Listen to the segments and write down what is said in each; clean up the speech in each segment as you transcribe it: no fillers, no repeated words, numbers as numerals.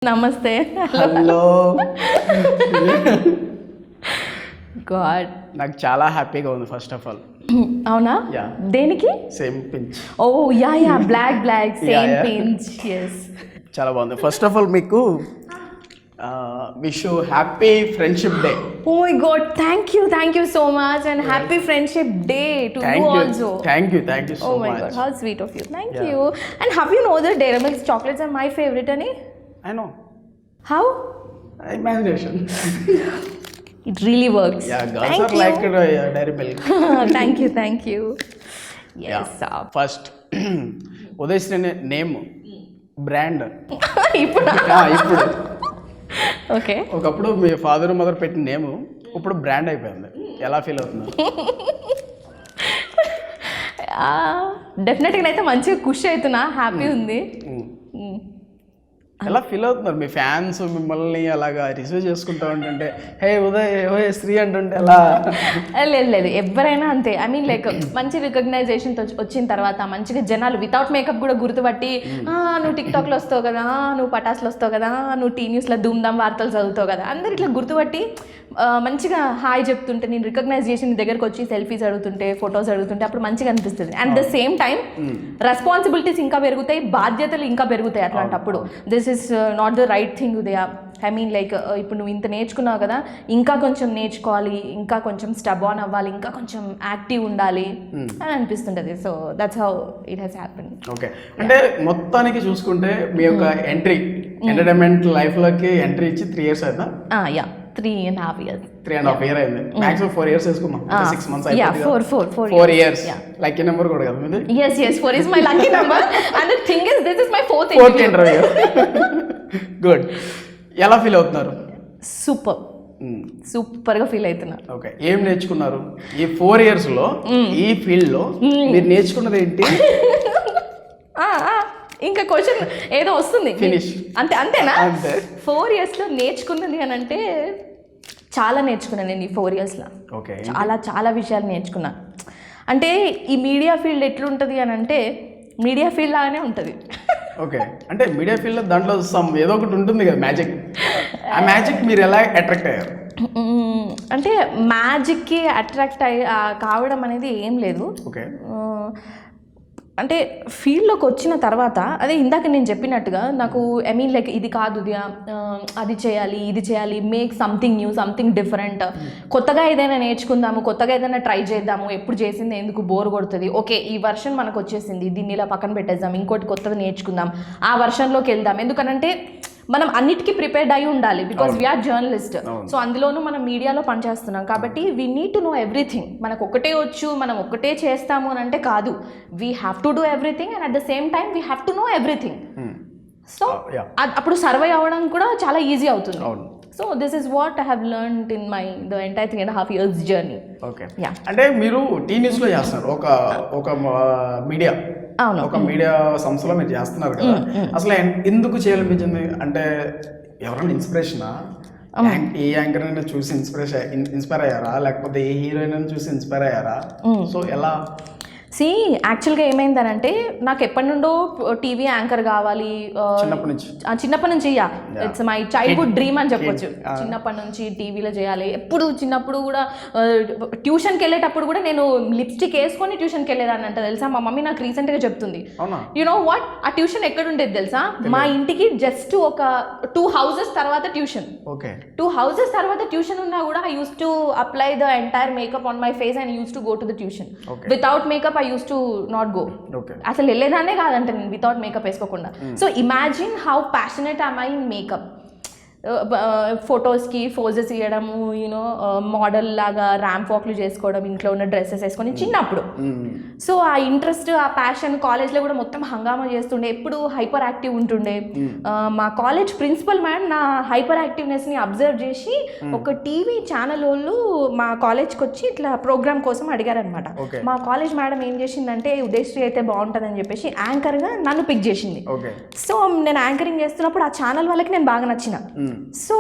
నమస్తే. Hello. God, నాకు చాలా హ్యాపీగా ఉంది ఫస్ట్ ఆఫ్ ఆల్. అవునా? Yeah. దేనికి? Same pinch. Oh yeah block same Yeah. Pinch. Yes, చాలా బాగుంది. ఫస్ట్ ఆఫ్ ఆల్ మీకు wish you happy friendship day. Oh my god, thank you so much and happy friendship day to you also. Thank you so Oh my much. god, how sweet of you. Thank Yeah. you. And have you know that Dairy Milk chocolates are my favorite, Ani? I know, How? imagination. It really works. Yeah, girls Thank are you. like Dairy Milk. Thank you. Yes. First Udayasri name brand ఇప్పుడు ఇప్పుడు okay, ఒకప్పుడు మీ father mother పెట్టిన name ఇప్పుడు brand అయిపోయింది. ఎలా feel అవుతున్నారు? డెఫినెట్గా అయితే మంచిగా ఖుషి అవుతున్నా, హ్యాపీ ఉంది. ఎలా ఫీల్ అవుతున్నారు? మీ ఫ్యాన్స్ మిమ్మల్ని అలాగా రిసీవ్ చేసుకుంటా ఉంటుంటే హే ఉదయ్ హే శ్రీ అంటుంటే ఎలా? లేదు, ఎవరైనా అంతే. ఐ మీన్ లైక్ మంచి రికగ్నైజేషన్ వచ్చిన తర్వాత మంచిగా జనాలు వితౌట్ మేకప్ కూడా గుర్తుపట్టి, నువ్వు టిక్టాక్లో వస్తావు కదా, నువ్వు పటాస్లో వస్తావు కదా, నువ్వు టీ న్యూస్లో ధూమ్ధామ్ వార్తలు చదువుతావు కదా, అందరు ఇట్లా గుర్తుపట్టి మంచిగా హాయ్ చెప్తుంటే, నేను రికగ్నైజ్ చేసి నీ దగ్గరకు వచ్చి సెల్ఫీస్ అడుగుతుంటే, ఫొటోస్ అడుగుతుంటే అప్పుడు మంచిగా అనిపిస్తుంది. And the same time responsibilities ఇంకా పెరుగుతాయి, బాధ్యతలు ఇంకా పెరుగుతాయి. అట్లాంటప్పుడు this is not the right thing Udaya. I mean like ఇప్పుడు నువ్వు ఇంత నేర్చుకున్నావు కదా, ఇంకా కొంచెం నేర్చుకోవాలి, ఇంకా కొంచెం స్టబ్ ఆన్ అవ్వాలి, ఇంకా కొంచెం యాక్టివ్ ఉండాలి అని అనిపిస్తుంటుంది. So that's how it has happen. Okay, అంటే మొత్తానికి చూసుకుంటే మీ యొక్క ఎంట్రీ ఎంటర్టైన్మెంట్ లైఫ్లోకి ఎంట్రీ ఇచ్చి 3 years అవుతా? Yeah, 3.5 years. 3.5 years అయింది. మాక్సిమం 4 years వేసుకున్నాం. 6 months Yeah, అయిపోయింది. 4 years. Yeah. లక్కీ నెంబర్ కూడా కదా మీది? Yes, 4 is my lucky number. And the thing is, this is my fourth interview. Good. ఎలా ఫీల్ అవుతున్నారు? సూపర్గా ఫీల్ అవుతున్నా. ఓకే, ఏం నేర్చుకున్నారు ఈ 4 years లో? ఈ ఫీల్డ్ లో మీరు నేర్చుకున్నది ఏంటి? ఇంకా క్వశ్చన్ ఏదో వస్తుంది. ఫినిష్. అంతేనా? అంతే. 4 yearsలో నేర్చుకున్నది అని అంటే చాలా నేర్చుకున్నాను నేను ఈ 4 yearsలో. ఓకే, చాలా విషయాలు నేర్చుకున్నా. అంటే ఈ మీడియా ఫీల్డ్ ఎట్లుంటుంది అని అంటే, మీడియా ఫీల్డ్ లాగానే ఉంటుంది. ఓకే, అంటే మీడియా ఫీల్డ్ లో దాంట్లో ఏదో ఒకటి ఉంటుంది కదా, మ్యాజిక్. ఆ మ్యాజిక్ మీరు ఎలా అట్రాక్ట్ అయ్యారు? అంటే మ్యాజిక్కి అట్రాక్ట్ కావడం అనేది ఏం లేదు. ఓకే, అంటే ఫీల్డ్లోకి వచ్చిన తర్వాత, అదే ఇందాక నేను చెప్పినట్టుగా, నాకు ఐ మీన్ లైక్ ఇది కాదు అది చేయాలి, ఇది చేయాలి, make something new, something different, కొత్తగా ఏదైనా నేర్చుకుందాము, కొత్తగా ఏదైనా ట్రై చేద్దాము, ఎప్పుడు చేసింది ఎందుకు బోర్ కొడుతుంది, ఓకే ఈ వర్షన్ మనకు వచ్చేసింది, దీన్ని ఇలా పక్కన పెట్టేద్దాం, ఇంకోటి కొత్తది నేర్చుకుందాం, ఆ వర్షన్లోకి వెళ్దాం. ఎందుకనంటే మనం అన్నిటికీ ప్రిపేర్డ్ అయి ఉండాలి, బికాస్ వీఆర్ జర్నలిస్ట్. సో అందులోనూ మనం మీడియాలో పనిచేస్తున్నాం కాబట్టి we need to know everything. మనకు ఒకటే వచ్చు, మనం ఒకటే చేస్తాము అని అంటే కాదు. We have to do everything and at the same time we have to know everything. So అప్పుడు సర్వే అవ్వడం కూడా చాలా ఈజీ అవుతుంది. So this is what I have learned in the entire 3.5 years journey. Okay, అంటే మీరు tea న్యూస్లో చేస్తున్నారు, ఒక మీడియా, ఒక మీడియా సంస్థలో మీరు చేస్తున్నారు కదా. అసలు ఎందుకు చేయాలనిపించింది? అంటే ఎవరైనా ఇన్స్పిరేషనా? ఏ యాంకర్ అయినా చూసి ఇన్స్పైర్ అయ్యారా, లేకపోతే ఏ హీరోయిన్ చూసి ఇన్స్పైర్ అయ్యారా? సో ఎలా? యాక్చువల్గా ఏమైందనంటే, నాకు ఎప్పటి నుండో టీవీ యాంకర్ కావాలి, చిన్నప్పటి నుంచి ఇట్స్ మై చైల్డ్హుడ్ డ్రీమ్ అని చెప్పొచ్చు. చిన్నప్పటి నుంచి టీవీలో చేయాలి. చిన్నప్పుడు కూడా ట్యూషన్కి వెళ్ళేటప్పుడు కూడా నేను లిప్స్టిక్ వేసుకొని ట్యూషన్కి వెళ్ళేదాన్ని అంట, తెలుసా? మా మమ్మీ నాకు రీసెంట్గా చెప్తుంది. యు నో వాట్, ఆ ట్యూషన్ ఎక్కడ ఉండేది తెలుసా? మా ఇంటికి జస్ట్ ఒక 2 houses తర్వాత ట్యూషన్. 2 houses తర్వాత ట్యూషన్ ఉన్నా కూడా I use to apply the entire makeup on my face and use to go to the tuition. Without makeup I used to not go. అసలు వెళ్ళేదాన్నే కాదంట నేను వితౌట్ మేకప్ వేసుకోకుండా. So imagine how passionate am I in makeup. ఫొటోస్కి poses ఇవ్వడము, you know model లాగా ramp వాక్లు చేసుకోవడం, ఇంట్లో ఉన్న డ్రెస్సెస్ వేసుకొని చిన్నప్పుడు. సో ఆ ఇంట్రెస్ట్, ఆ ప్యాషన్ కాలేజ్లో కూడా మొత్తం హంగామా చేస్తుండే, ఎప్పుడు హైపర్ యాక్టివ్ ఉంటుండే. మా కాలేజ్ ప్రిన్సిపల్ మ్యామ్ నా హైపర్ యాక్టివ్నెస్ని అబ్జర్వ్ చేసి ఒక టీవీ ఛానల్ వాళ్ళు మా కాలేజ్కి వచ్చి ఇట్లా ప్రోగ్రామ్ కోసం అడిగారనమాట. మా కాలేజ్ మేడం ఏం చేసిందంటే, ఉదయశ్రీ అయితే బాగుంటుందని చెప్పేసి యాంకర్గా నన్ను పిక్ చేసింది. సో నేను యాంకరింగ్ చేస్తున్నప్పుడు ఆ ఛానల్ వాళ్ళకి నేను బాగా నచ్చిన. సో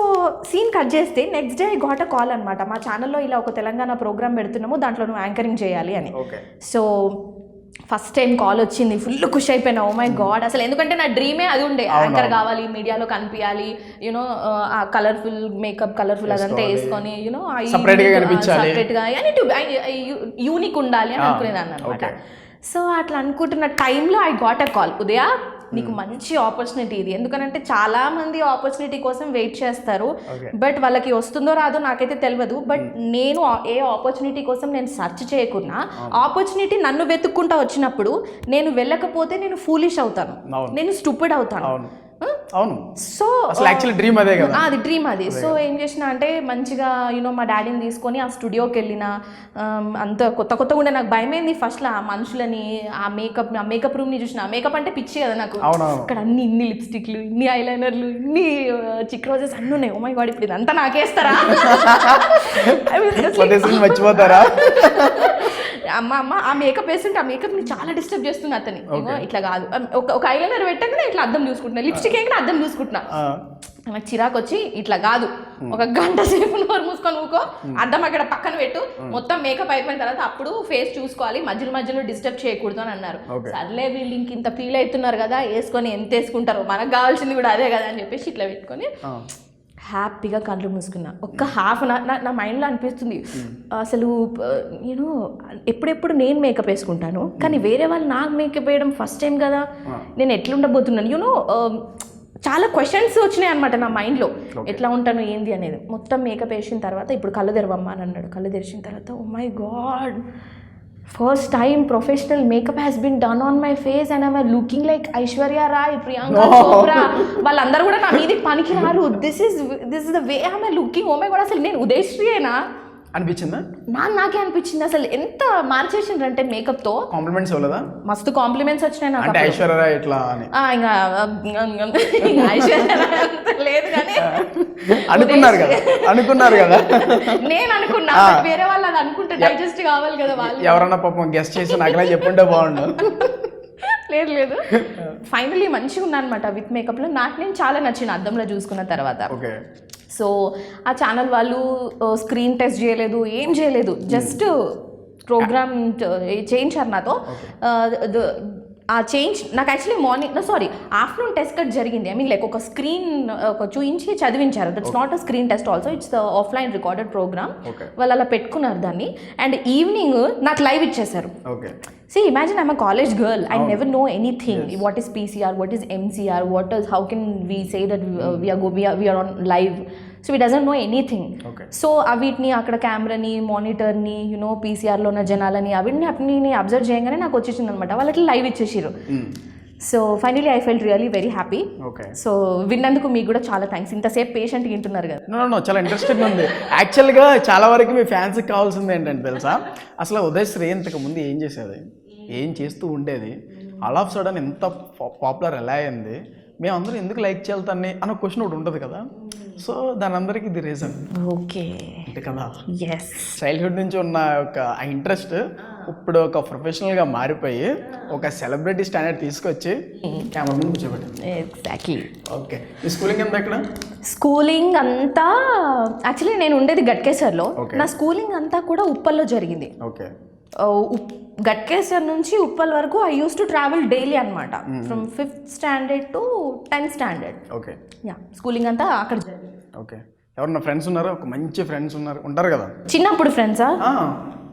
సీన్ కట్ చేస్తే next day got a call అనమాట, మా ఛానల్లో ఇలా ఒక తెలంగాణ ప్రోగ్రామ్ పెడుతున్నాము, దాంట్లో నువ్వు యాంకరింగ్ చేయాలి అని. సో ఫస్ట్ టైం కాల్ వచ్చింది, ఫుల్ ఖుషి అయిపోయినా. ఓ మై గాడ్, అసలు ఎందుకంటే నా డ్రీమే అది ఉండే, యాంకర్ కావాలి, మీడియాలో కనిపించాలి, యూనో ఆ కలర్ఫుల్ మేకప్, కలర్ఫుల్ అదంతా వేసుకొని యూనో సపరేట్గా యూనిక్ ఉండాలి అని అనుకునేదాన్ని అనమాట. సో అట్లా అనుకుంటున్న టైంలో ఐ గాట్ అ కాల్, ఉదయ నీకు మంచి ఆపర్చునిటీ ఇది. ఎందుకనంటే చాలా మంది ఆపర్చునిటీ కోసం వెయిట్ చేస్తారు, బట్ వాళ్ళకి వస్తుందో రాదో నాకైతే తెలియదు. బట్ నేను ఏ ఆపర్చునిటీ కోసం నేను సెర్చ్ చేయకున్నా, ఆపర్చునిటీ నన్ను వెతుక్కుంటా వచ్చినప్పుడు నేను వెళ్ళకపోతే నేను ఫూలిష్ అవుతాను, నేను స్టూపిడ్ అవుతాను. అవును. సో అసలు యాక్చువల్లీ డ్రీమ్ అదే కదా, అది డ్రీమ్ అది. సో ఏం చేసిన అంటే మంచిగా యూనో మా డాడీని తీసుకొని ఆ స్టూడియోకి వెళ్ళిన. అంత కొత్తగా ఉండే, నాకు భయమైంది ఫస్ట్లో ఆ మనుషులని, ఆ మేకప్ రూమ్ని చూసిన. మేకప్ అంటే పిచ్చి కదా నాకు, ఇక్కడ ఇన్ని లిప్స్టిక్లు, ఇన్ని ఐలైనర్లు, ఇన్ని చిక్ రోజెస్ అన్నీ ఉన్నాయి. ఓ మై గాడ్, ఇప్పుడు ఇదంతా నాకేస్తారా, మర్చిపోతారా? అమ్మ ఆ మేకప్ వేస్తుంటే ఆ మేకప్ని చాలా డిస్టర్బ్ చేస్తుంది అతని. ఇట్లా కాదు, ఒక ఐలైనర్ పెట్టగానే ఇట్లా అద్దం చూసుకుంటున్నా, లిప్స్టిక్ ఏంటంటే అద్దం చూసుకుంటున్నా. నాకు చిరాకు వచ్చి ఇట్లా కాదు, ఒక గంట సేపు నోరు మూసుకొని ఊకో, అద్దం అక్కడ పక్కన పెట్టు, మొత్తం మేకప్ అయిపోయిన తర్వాత అప్పుడు ఫేస్ చూసుకోవాలి, మధ్యలో డిస్టర్బ్ చేయకూడదు అని అన్నారు. సర్లే వీళ్ళు ఇంత ఫీల్ అవుతున్నారు కదా, వేసుకొని ఎంత వేసుకుంటారో, మనకు కావాల్సింది కూడా అదే కదా అని చెప్పేసి ఇట్లా పెట్టుకొని హ్యాపీగా కళ్ళు మూసుకున్నా. ఒక్క హాఫ్ అన్ అవర్ నా మైండ్లో అనిపిస్తుంది అసలు నేను ఎప్పుడెప్పుడు నేను మేకప్ వేసుకుంటాను, కానీ వేరే వాళ్ళు నాకు మేకప్ వేయడం ఫస్ట్ టైం కదా, నేను ఎట్లుండబోతున్నాను, యూనో చాలా క్వశ్చన్స్ వచ్చినాయి అనమాట నా మైండ్లో, ఎట్లా ఉంటాను ఏంది అనేది. మొత్తం మేకప్ వేసిన తర్వాత ఇప్పుడు కళ్ళు తెరవమ్మా అని అన్నాడు. కళ్ళు తెరిచిన తర్వాత oh my God, first time professional makeup has been done on my face and I'm looking like Aishwarya Rai, Priyanka Chopra, వాళ్ళందరూ కూడా నా మీదకి పనికి రారు. This is the way I'm looking. Oh my God, అసలు నేను ఉదయశ్రీయేనా అనిపించిందా? నాకే అనిపించింది. అసలు ఎంత మార్చేసిండ్రు అంటే మేకప్ తో. కాంప్లిమెంట్స్ ఇవ్వలేదా? మస్తు కాంప్లిమెంట్స్ వచ్చినాయి నాకు. అంటే ఐశ్వర్య రాయ్ ఎట్లా అని ఇంకా ఐశ్వర్య లేదు కానీ అనుకున్నారు కదా. నేను అనుకున్నా, వేరే వాళ్ళు అది అనుకుంటే డైజెస్ట్ కావాలి కదా వాళ్ళు. ఎవరన్నా పాపం గెస్ట్ చేసి నాకులా చెప్పుంటే బాగుండు. లేదు ఫైనలీ మంచిగా ఉన్నా అనమాట విత్ మేకప్లో. నాకు నేను చాలా నచ్చిన అద్దంలో చూసుకున్న తర్వాత. సో ఆ ఛానల్ వాళ్ళు స్క్రీన్ టెస్ట్ చేయలేదు, ఏం చేయలేదు, జస్ట్ ప్రోగ్రామ్ చేయించారు నాతో. ఆ చేంజ్ నాకు యాక్చువల్లీ ఆఫ్టర్నూన్ టెస్ట్ కట్ జరిగింది. ఐ మీన్ లైక్ ఒక స్క్రీన్ చూయించి చదివించారు. That's not a screen test also, it's offline recorded program. వాళ్ళు అలా పెట్టుకున్నారు దాన్ని. అండ్ ఈవినింగ్ నాకు లైవ్ ఇచ్చేసారు. See, imagine I'm a college girl. I never know anything. Yes. What is PCR? What is MCR? How can we say that we are on live? So he doesn't know anything. So వీటిని అక్కడ కెమెరాని, మానిటర్ని, you know పీసీఆర్లో ఉన్న జనాలని అవిటిని observe చేయగానే నాకు వచ్చేసింది అనమాట. వాళ్ళకి లైవ్ ఇచ్చేసారు. So finally I felt really very happy. So విన్నందుకు మీకు కూడా చాలా థ్యాంక్స్. ఇంతసేపు పేషెంట్గా వింటున్నారు కదా. నో చాలా ఇంట్రెస్టింగ్ ఉంది. యాక్చువల్గా చాలా వరకు మీ ఫ్యాన్స్కి కావాల్సింది ఏంటంటే తెలుసా, అసలు ఉదయశ్రీ ఇంతకు ముందు ఏం చేసేది, ఏం చేస్తూ ఉండేది, ఆల్ ఆఫ్ సడన్ ఎంత పాపులర్ ఎలా అయింది, మేమందరూ ఎందుకు లైక్ చేయాలి అన్న క్వశ్చన్ ఒకటి ఉంటుంది కదా. సో దాని అందరికి ఇది రీజన్. ఓకే అంటే కదా, ఎస్, చైల్డ్హుడ్ నుంచి ఉన్న ఒక ఇంట్రెస్ట్ ఇప్పుడు ఒక ప్రొఫెషనల్గా మారిపోయి ఒక సెలబ్రిటీ స్టాండర్డ్ తీసుకొచ్చి కెమెరా ముందు కూర్చోబెట్టింది. ఎగ్జాక్ట్లీ. ఓకే, మీ స్కూలింగ్ ఎంత ఎక్కడ? స్కూలింగ్ అంతా యాక్చువల్లీ నేను ఉండేది గట్కేసర్లో. నా స్కూలింగ్ అంతా కూడా ఉప్పల్లో జరిగింది. ఓకే, గట్కేసర్ నుంచి ఉప్పల్ వరకు I use to travel daily అనమాట, from 5th standard to 10th standard. Okay, yeah, schooling అంతా అక్కడ జరిగింది. ఓకే, ఎవరన్నా ఫ్రెండ్స్ ఉన్నారా? ఒక మంచి ఫ్రెండ్స్ ఉంటారు కదా చిన్నప్పుడు ఫ్రెండ్సా?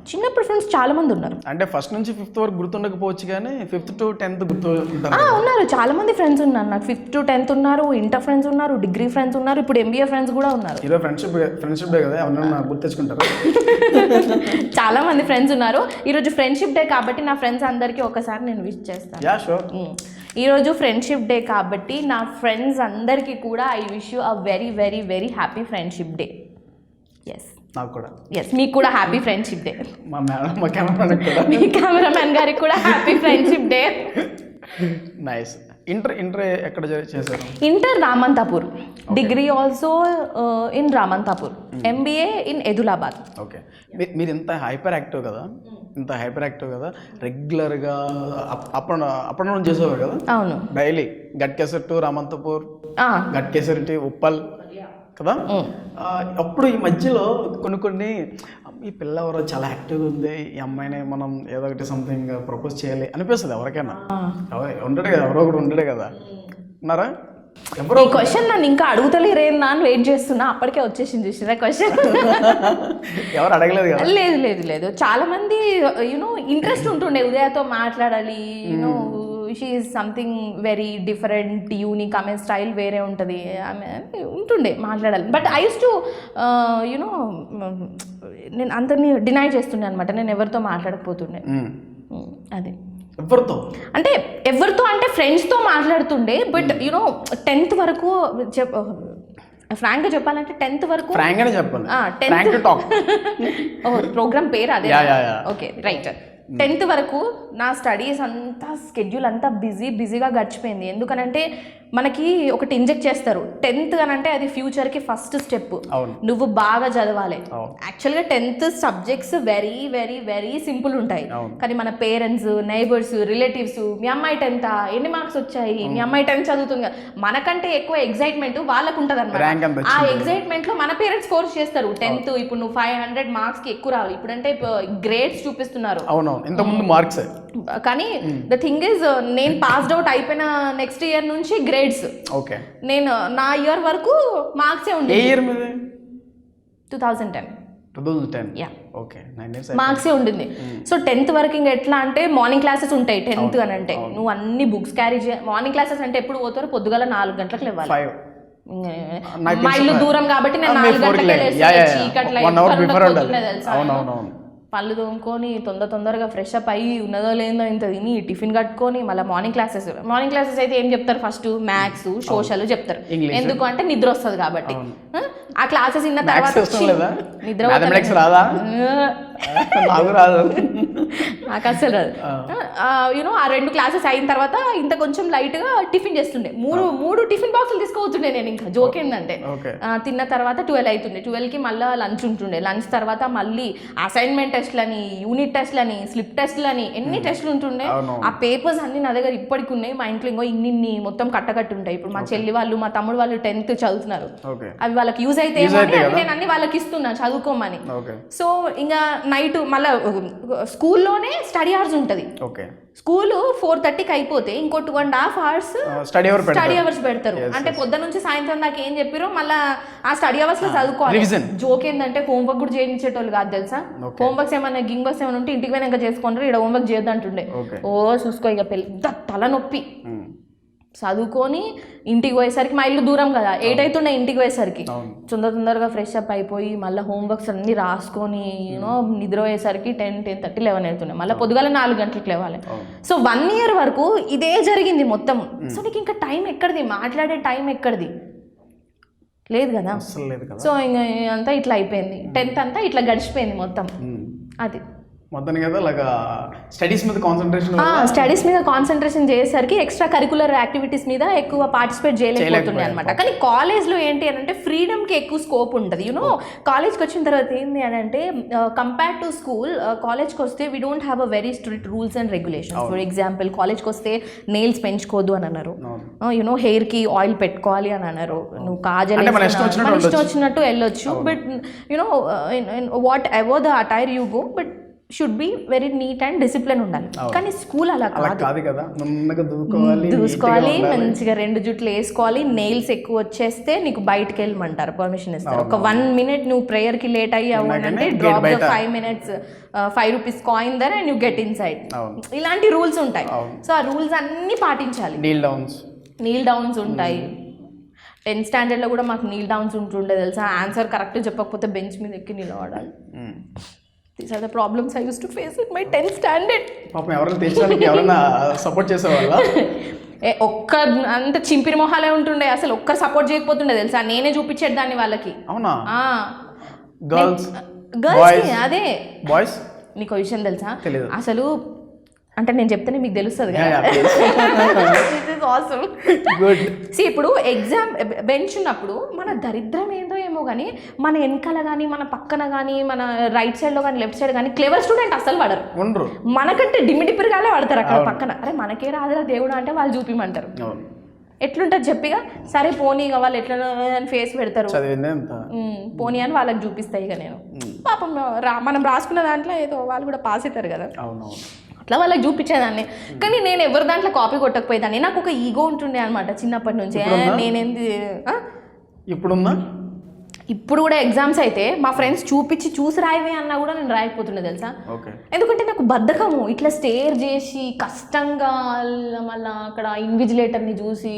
చిన్నప్పుడు ఫ్రెండ్స్ చాలా మంది ఉన్నారు. అంటే ఫస్ట్ నుంచి 5th వరకు గుర్తుండకపోవచ్చు కానీ 5th to 10th ఉన్నారు. చాలా మంది ఫ్రెండ్స్ ఉన్నారు నాకు. 5th to 10th ఉన్నారు, ఇంటర్ ఫ్రెండ్స్ ఉన్నారు, డిగ్రీ ఫ్రెండ్స్ ఉన్నారు, ఇప్పుడు MBA ఫ్రెండ్స్ కూడా ఉన్నారు. ఈరోజు ఫ్రెండ్షిప్ డే కదా, ఎవరన్నా గుర్తు తెచ్చుకుంటారు. చాలా మంది ఫ్రెండ్స్ ఉన్నారు. ఈరోజు ఫ్రెండ్షిప్ డే కాబట్టి నా ఫ్రెండ్స్ అందరికీ ఒకసారి నేను విష్ చేస్తాను. Yeah sure. ఈరోజు ఫ్రెండ్షిప్ డే కాబట్టి నా ఫ్రెండ్స్ అందరికీ కూడా I wish you a very very very happy friendship day. Yes, నాకు కూడా. ఎస్, మీకు కూడా హ్యాపీ ఫ్రెండ్షిప్ డే. మా కెమెరామెన్ కూడా, మీ కెమెరామెన్ గారికి కూడా happy friendship day. Nice. Inter ఎక్కడ చేశారు? Inter Ramanthapur, degree also in Ramanthapur, MBA in Edulabad. Okay, మీరు ఇంత హైపర్ యాక్టివ్ కదా, రెగ్యులర్గా అప్ అండ్ డౌన్ చేసేవారు కదా? అవును, daily Ghatkesar to Ramanthapur, Ghatkesar to Uppal కదా. అప్పుడు ఈ మధ్యలో కొన్ని ఈ పిల్ల ఎవరో చాలా యాక్టివ్గా ఉంది, ఈ అమ్మాయిని మనం ఏదో ఒకటి సంథింగ్ ప్రపోజ్ చేయాలి అనిపిస్తుంది ఎవరికైనా. ఉండడే కదా, ఎవరో ఒకటి ఉండడే కదా, ఉన్నారా? ఈ క్వశ్చన్ నన్ను ఇంకా అడుగుతలేరేందా అని వెయిట్ చేస్తున్నా, అప్పటికే వచ్చేసింది చూసిరా క్వశ్చన్. ఎవరు అడగలేదు కదా? లేదు లేదు లేదు, చాలా మంది యూనో ఇంట్రెస్ట్ ఉంటుండే ఉదయతో మాట్లాడాలి, you know she is something very different unique, ఆమె స్టైల్ వేరే ఉంటుంది, ఆమె ఉంటుండే మాట్లాడాలి. But I use to you know నేను అందరినీ డినై చేస్తుండే అనమాట, నేను ఎవరితో మాట్లాడకపోతుండే. అదే ఎవరితో అంటే ఎవరితో అంటే ఫ్రెండ్స్తో మాట్లాడుతుండే. బట్ యూనో 10th వరకు ఫ్రాంక్గా చెప్పాలంటే 10th వరకు ప్రోగ్రామ్ పేరు అదే. Okay right. 10th వరకు నా స్టడీస్ అంతా స్కెడ్యూల్ అంతా బిజీగా గడిచిపోయింది. ఎందుకనంటే మనకి ఒకటి ఇంజెక్ట్ చేస్తారు 10th అని అంటే అది ఫ్యూచర్కి ఫస్ట్ స్టెప్. నువ్వు బాగా చదవాలి. యాక్చువల్గా 10th subjects very very very simple ఉంటాయి, కానీ మన పేరెంట్స్, నైబర్స్, రిలేటివ్స్ మీ అమ్మాయి 10th ఎన్ని మార్క్స్ వచ్చాయి, మీ అమ్మాయి 10th చదువుతుంది, మనకంటే ఎక్కువ ఎగ్జైట్మెంట్ వాళ్ళకు ఉంటుంది అనమాట. ఆ ఎగ్జైట్మెంట్లో మన పేరెంట్స్ ఫోర్స్ చేస్తారు 10th ఇప్పుడు నువ్వు 500 మార్క్స్కి ఎక్కువ రావాలి. ఇప్పుడంటే గ్రేడ్స్ చూపిస్తున్నారు, ఇంతకుముందు మార్క్స్. కానీ ద థింగ్ ఇస్ నేను పాస్డ్ అవుట్ అయిపోయిన నెక్స్ట్ ఇయర్ నుంచి గ్రేడ్స్. ఓకే, నేను నా ఇయర్ వరకు మార్క్సే ఉండే. ఏ ఇయర్ మీది? 2010. యా, ఓకే, మార్క్సే ఉండింది. సో 10th వరకు ఇంకా ఎట్లా అంటే మార్నింగ్ క్లాసెస్ ఉంటాయి 10th అని అంటే, నువ్వు అన్ని బుక్స్ క్యారీ చేయాలి. మార్నింగ్ క్లాసెస్ అంటే ఎప్పుడు పోతారు? పొద్దుగాల 4 గంటలకు లేవాలి. మా ఇల్లు దూరం కాబట్టి నేను 4 గంటలకే చీకట్ల తెలుసా. పళ్ళు తోముకొని తొందరగా ఫ్రెష్ అప్ అయ్యి ఉన్నదో లేదో ఇంత తిని టిఫిన్ కట్టుకొని మళ్ళీ మార్నింగ్ క్లాసెస్ అయితే ఏం చెప్తారు? ఫస్ట్ మ్యాథ్స్, సోషల్ చెప్తారు. ఎందుకు అంటే నిద్ర వస్తుంది కాబట్టి. ఆ క్లాసెస్ విన్న తర్వాత నిద్ర నాకు అసలు రాదు. యూనో ఆ 2 క్లాసెస్ అయిన తర్వాత ఇంత కొంచెం లైట్గా టిఫిన్ చేస్తుండే. మూడు టిఫిన్ బాక్సులు తీసుకోవచ్చుండే నేను. ఇంకా జోక్ ఏంటంటే తిన్న తర్వాత 12 అవుతుండే. 12కి మళ్ళీ లంచ్ ఉంటుండే. లంచ్ తర్వాత మళ్ళీ అసైన్మెంట్ టెస్ట్లని, యూనిట్ టెస్ట్లని, స్లిప్ టెస్ట్లని, ఎన్ని టెస్ట్లు ఉంటుండే. ఆ పేపర్స్ అన్ని నా దగ్గర ఇప్పటికి ఉన్నాయి. మా ఇంట్లో ఇంకో ఇన్ని మొత్తం కట్టకట్టు ఉంటాయి. ఇప్పుడు మా చెల్లి వాళ్ళు, మా తమ్ముడు వాళ్ళు 10th చదువుతున్నారు. అవి వాళ్ళకి యూజ్ అయితే నేను అన్ని వాళ్ళకి ఇస్తున్నా చదువుకోమని. సో ఇంకా నైట్ మళ్ళీ స్కూల్లోనే స్టడీ అవర్స్ ఉంటుంది. స్కూల్ 4:30కి అయిపోతే ఇంకో 2.5 hours స్టడీ అవర్స్ పెడతారు. అంటే పొద్దున్న నుంచి సాయంత్రం దాకా ఏం చెప్పారో మళ్ళీ ఆ స్టడీ అవర్స్ లో చదువుకోవాలి. జోక్ ఏంటంటే హోంవర్క్ కూడా చేయించేటోళ్ళు కాదు తెలుసా. హోంవర్క్స్ ఏమైనా గింగ్వర్క్స్ ఏమైనా ఉంటే ఇంటికి పోయినాక చేసుకుంటారు, ఇక్కడ హోంవర్క్ చేయొద్దంటుండే. ఓ చూసుకో, ఇక పెద్ద తలనొప్పి. చదువుకొని ఇంటికి పోయేసరికి మా ఇల్లు దూరం కదా, 8 అవుతుండే ఇంటికి పోయేసరికి. తొందరగా ఫ్రెష్ అప్ అయిపోయి మళ్ళీ హోంవర్క్స్ అన్ని రాసుకొని యూనో నిద్ర పోయేసరికి 10:30, 11 అవుతుండే. మళ్ళీ పొద్దుగాల 4 గంటలకు లేవాలి. సో 1 year వరకు ఇదే జరిగింది మొత్తం. సో నీకు ఇంకా టైం ఎక్కడిది, మాట్లాడే టైం ఎక్కడిది, లేదు కదా. సో ఇంకా అంతా ఇట్లా అయిపోయింది. 10th అంతా ఇట్లా గడిచిపోయింది మొత్తం. అది మొత్తానికి కదా అలాగా స్టడీస్ మీద కాన్సన్ట్రేషన్ చేసేసరికి ఎక్స్ట్రా కరికులర్ యాక్టివిటీస్ మీద ఎక్కువ పార్టిసిపేట్ చేయలేకపోతుండే అనమాట. కానీ కాలేజ్లో ఏంటి అని అంటే ఫ్రీడమ్కి ఎక్కువ స్కోప్ ఉంటుంది. యూనో కాలేజ్కి వచ్చిన తర్వాత ఏంటి అని అంటే కంపేర్ టు స్కూల్, కాలేజ్కి వస్తే we don't have a very strict rules and regulations. For example కాలేజ్కి వస్తే నెయిల్స్ పెంచుకోవద్దు అని అన్నారు, యూనో హెయిర్కి ఆయిల్ పెట్టుకోవాలి అని అన్నారు, నువ్వు కాజల్ ఇష్టం వచ్చినట్టు వెళ్ళొచ్చు. But you know whatever the attire you go, but should be very neat and discipline ఉండాలి. కానీ స్కూల్ అలా కాదు కదా, దూసుకోవాలి, మంచిగా 2 జుట్లు వేసుకోవాలి. నెయిల్స్ ఎక్కువ వచ్చేస్తే నీకు బయటకు వెళ్ళమంటారు, పర్మిషన్ ఇస్తారు. ఒక 1 minute నువ్వు ప్రేయర్కి లేట్ అయ్యావు అంటే drop the 5 minutes 5 rupees coin there and you get inside. ఇలాంటి రూల్స్ ఉంటాయి. సో ఆ రూల్స్ అన్ని పాటించాలి. నీల్ డౌన్స్ ఉంటాయి. 10th standard లో కూడా మాకు నీల్ డౌన్స్ ఉంటుండే తెలుసా. ఆన్సర్ కరెక్ట్ చెప్పకపోతే బెంచ్ మీద ఎక్కి నిలబడాలి. These are the problems I used to face in my 10th standard. పాపం ఎవరైనా తెచ్చడానికి ఎవరైనా సపోర్ట్ చేసేవాళ్ళ? ఒక్క అంత చింపిరి మొహాలే ఉంటుండే, అసలు ఒక్కరు సపోర్ట్ చేయకపోతుండే తెలుసా. నేనే చూపించేదాన్ని వాళ్ళకి. అవునా? గర్ల్స్ అదే. బాయ్స్ నీకు విషయం తెలుసా, అసలు అంటే నేను చెప్తేనే మీకు తెలుస్తుంది కదా. ఇప్పుడు ఎగ్జామ్ బెంచ్ ఉన్నప్పుడు మన దరిద్రం ఏందో ఏమో కానీ మన వెనకాల కానీ మన పక్కన కానీ మన రైట్ సైడ్లో కానీ లెఫ్ట్ సైడ్ కానీ క్లెవర్ స్టూడెంట్ అసలు పడరు. మనకంటే డిమిడిపిరిగానే పడతారు అక్కడ పక్కన. అరే మనకే రాదురా దేవుడు అంటే వాళ్ళు చూపిమంటారు. ఎట్లుంటుంది చెప్పిగా, సరే పోనీ ఇక వాళ్ళు ఎట్లా ఫేస్ పెడతారు, పోనీ అని వాళ్ళకి చూపిస్తాయి ఇక నేను. పాపం మనం రాసుకున్న దాంట్లో ఏదో వాళ్ళు కూడా పాస్ అవుతారు కదా, అవునవును. అట్లా వాళ్ళకి చూపించేదాన్ని. కానీ నేను ఎవరి దాంట్లో కాపీ కొట్టకపోయేదాన్ని. నాకు ఒక ఈగో ఉంటుండే అనమాట చిన్నప్పటి నుంచి. నేనేంది ఇప్పుడుందా? ఇప్పుడు కూడా ఎగ్జామ్స్ అయితే మా ఫ్రెండ్స్ చూసి రాయవే అన్నా కూడా నేను రాయకపోతుండే తెలుసా. ఎందుకంటే నాకు బద్ధకము. ఇట్లా స్టేర్ చేసి కష్టంగా మళ్ళీ అక్కడ ఇన్విజిలేటర్ని చూసి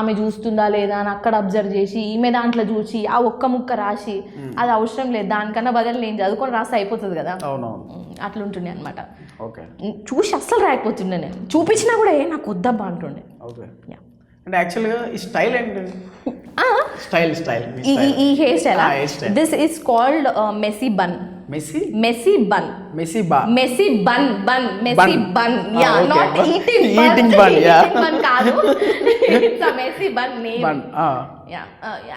ఆమె చూస్తుందా లేదా అని అక్కడ అబ్జర్వ్ చేసి ఈమె దాంట్లో చూసి ఆ ఒక్క ముక్క రాసి అది అవసరం లేదు, దానికన్నా బదులు నేను చదువుకొని రాస్తే అయిపోతుంది కదా, అట్లుంటుండే అనమాట. చూసి అస్సలు రాయకపోతుండే. నేను చూపించినా కూడా నాకు వద్దబ్బా అంటుండే. అంటే యాక్చువల్గా ఈ స్టైల్ ఏంటండి? స్టైల్ ఈ hair style this is called messy bun. Messy bun yeah, not eating bun కాదు, it's a messy bun name.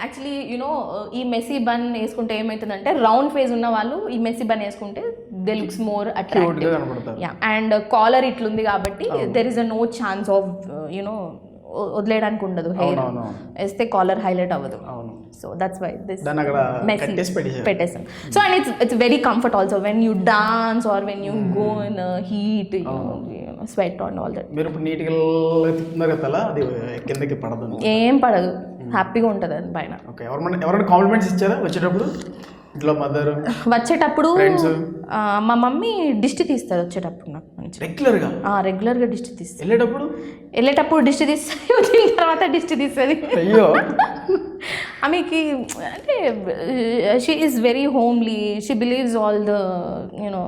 Actually you know ఈ మెస్సీ బన్ వేసుకుంటే ఏమవుతుందంటే రౌండ్ ఫేస్ ఉన్న వాళ్ళు ఈ మెస్సీ బన్ వేసుకుంటే they looks more attractive. Yeah, and collar ఇట్లుంది కాబట్టి there is a no chance of you know వదిలేయడానికి ఉండదు. హెయిర్ వేస్తే కాలర్ హైలైట్ అవ్వదు. సో దట్స్ వై దిస్ పెట్టేసాం. So and it's very comfort also when you dance or when you go in heat, sweat and all that. మీరు నీట్గా అది కిందకి పడదు, ఏం పడదు, హ్యాపీగా ఉంటుంది అది పైన. ఎవరైనా కాంప్లిమెంట్స్ ఇచ్చారా వచ్చేటప్పుడు? ఇంట్లో మదర్ వచ్చేటప్పుడు మా మమ్మీ దిష్టి తీస్తుంది వచ్చేటప్పుడు నాకు మంచి రెగ్యులర్గా దిష్టి తీస్తుంది. వెళ్ళేటప్పుడు దిష్టి తీస్తుంది, వచ్చిన తర్వాత దిష్టి తీస్తుంది. అయ్యో, ఆమెకి అంటే she is very homely, she believes all the you know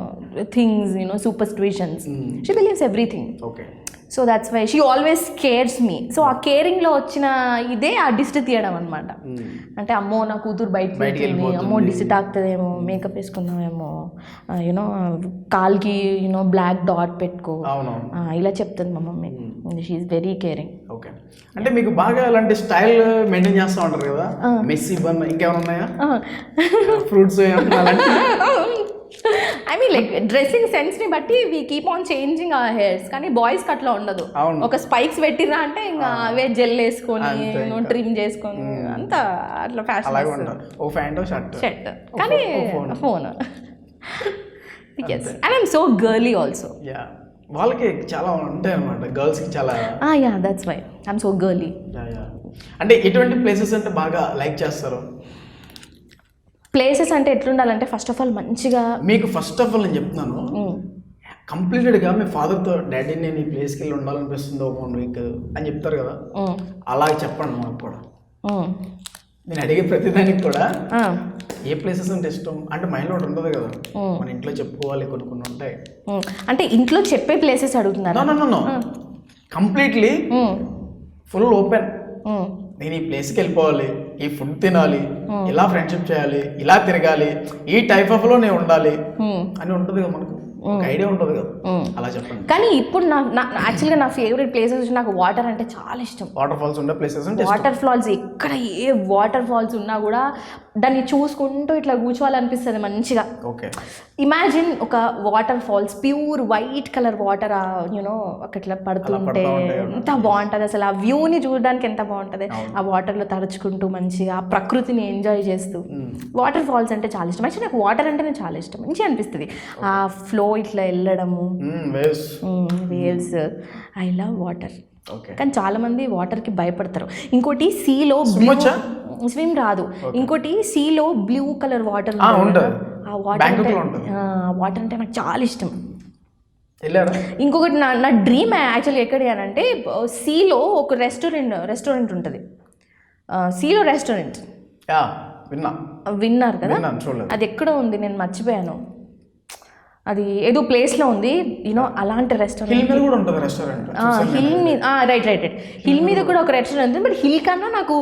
things, you know superstitions, she believes everything. So that's why she always cares me. So ఆ కేరింగ్లో వచ్చిన ఇదే ఆ దిష్టి తీయడం అనమాట. అంటే అమ్మో నా కూతురు బయటకు వెళ్తుంది, అమ్మో దిష్టి తాకుతుందేమో, మేకప్ వేసుకుందామేమో, యూనో కాల్కి యూనో బ్లాక్ డాట్ పెట్టుకో, ఇలా చెప్తుంది మా mummy. She is very caring. Okay, అంటే మీకు బాగా అలాంటి స్టైల్ మెయింటైన్ చేస్తూ ఉంటారు కదా, మెస్సీ బన్ ఇంకేమైనా ఉన్నాయా? Fruits I mean like dressing సెన్స్ని బట్టి we keep on changing our hairs. కానీ బాయ్స్కి అట్లా ఉండదు. ఒక స్పైక్స్ పెట్టిరా అంటే ఇంకా అవే జెల్ వేసుకొని ట్రిమ్ చేసుకొని అంతా అట్లా ఫ్యాషన్ షర్ట్ కానీ phone. And I'm so girly also. వాళ్ళకి చాలా ఉంటాయి అన్నమాట, గర్ల్స్కి చాలా. Yeah, that's why I'm so girly. అంటే ఎటువంటి ప్లేసెస్ అంటే బాగా లైక్ చేస్తారు? ప్లేసెస్ అంటే ఎట్లుండాలంటే ఫస్ట్ ఆఫ్ ఆల్ మంచిగా మీకు ఫస్ట్ ఆఫ్ ఆల్ నేను చెప్తున్నాను, కంప్లీటెడ్గా మీ ఫాదర్తో డాడీ నేను ఈ ప్లేస్కి వెళ్ళి ఉండాలనిపిస్తుంది ఒక 1 వీక్ అని చెప్తారు కదా, అలా చెప్పండి మాకు కూడా. నేను అడిగే ప్రతిదానికి కూడా ఏ ప్లేసెస్ అంటే ఇష్టం అంటే మైండ్లో ఒకటి ఉంటుంది కదా, మన ఇంట్లో చెప్పుకోవాలి కొన్ని ఉంటాయి. అంటే ఇంట్లో చెప్పే ప్లేసెస్ అడుగుతున్నారు? Completely full open. నేను ఈ ప్లేస్కి వెళ్ళిపోవాలి, ఈ ఫుడ్ తినాలి, ఇలా ఫ్రెండ్షిప్ చేయాలి, ఇలా తిరగాలి, ఈ టైప్ ఆఫ్ లో నేను ఉండాలి అని ఉంటుంది కదా మనకు, ఐడియా ఉంటుంది కదా, అలా చెప్పండి. కానీ ఇప్పుడు యాక్చువల్గా నా ఫేవరెట్ ప్లేసెస్ నాకు వాటర్ అంటే చాలా ఇష్టం. వాటర్ ఫాల్స్ ఉండే ప్లేసెస్ అంటే వాటర్ ఫాల్స్ ఎక్కడ ఏ వాటర్ ఫాల్స్ ఉన్నా కూడా దాన్ని చూసుకుంటూ ఇట్లా కూర్చోవాలనిపిస్తుంది మంచిగా. ఓకే, ఇమాజిన్ ఒక water falls pure white colour water you know అట్లా పడుతుంటే ఎంత బాగుంటుంది అసలు. ఆ వ్యూని చూడడానికి ఎంత బాగుంటుంది, ఆ వాటర్లో తడుచుకుంటూ మంచిగా ఆ ప్రకృతిని ఎంజాయ్ చేస్తూ. వాటర్ ఫాల్స్ అంటే చాలా ఇష్టం. యాక్చువల్లీ నాకు వాటర్ అంటేనే చాలా ఇష్టం, మంచిగా అనిపిస్తుంది ఆ ఫ్లో ఇట్లా వెళ్ళడము, వేవ్స్. I love water. కానీ చాలా మంది వాటర్కి భయపడతారు. ఇంకోటి సీలో స్విమ్ రాదు. ఇంకోటి సీలో బ్లూ కలర్ వాటర్, ఆ వాటర్ అంటే నాకు చాలా ఇష్టం. ఇంకొకటి నా డ్రీమ్ యాక్చువల్లీ ఎక్కడి అంటే సీలో ఒక రెస్టారెంట్ ఉంటుంది. సీలో రెస్టారెంట్ విన్నారు కదా, అది ఎక్కడ ఉంది నేను మర్చిపోయాను. అది ఏదో ప్లేస్లో ఉంది యూనో, అలాంటి రెస్టారెంట్. హిల్ మీద రైట్ హిల్ మీద కూడా ఒక రెస్టారెంట్ ఉంది. బట్ హిల్ కన్నా నాకు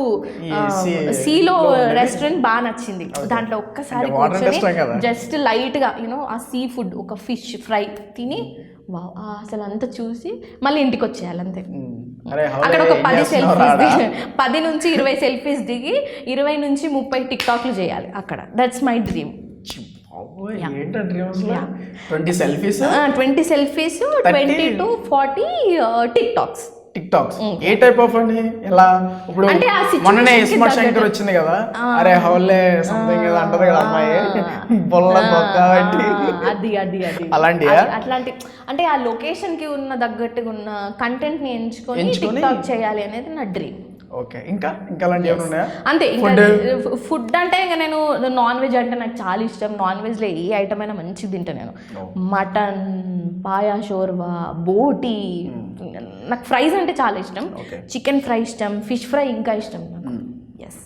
సీలో రెస్టారెంట్ బాగా నచ్చింది. దాంట్లో ఒక్కసారి కూర్చొని జస్ట్ లైట్గా యూనో ఆ సీ ఫుడ్, ఒక ఫిష్ ఫ్రై తిని అసలు అంతా చూసి మళ్ళీ ఇంటికి వచ్చేయాలి అంతే. అక్కడ ఒక 10 నుంచి 20 సెల్ఫీస్ దిగి 20 నుంచి 30 టిక్టాక్లు చేయాలి అక్కడ. That's my dream. 20 selfies 20 to 40 TikToks. Tick talks A type of అని ఎలా ఇప్పుడు అంటే ఆ situation మొన్ననే కి ఇస్మార్ట్ తగ్గట్టు. శంకర్ వచ్చింది కదా అరే హౌలే సంథింగ్ ఏదో అంటది కదా అమ్మాయి బొల్ల బొక్క పెట్టి అది అది అది అలాంటియా? అట్లాంటి అంటే ఆ లొకేషన్ కి ఉన్న తగ్గట్టుగా ఉన్న కంటెంట్ ని ఎంచుకొని ఎంచుకొని- టిక్ టాక్ చేయాలి అనేది నా డ్రీమ్. ఓకే ఇంకా అలాంటివి ఏమైనా ఉన్నాయా? అంతే. ఇంకా ఫుడ్ అంటే ఇంకా నేను నాన్ వెజ్ అంటే నాకు చాలా ఇష్టం. నాన్ వెజ్లో ఏ ఐటమ్ అయినా మంచిగా తింటా నేను. మటన్, పాయా షోర్వా, బోటి, నాకు ఫ్రైస్ అంటే చాలా ఇష్టం. చికెన్ ఫ్రై ఇష్టం, ఫిష్ ఫ్రై ఇంకా ఇష్టం నాకు. ఎస్,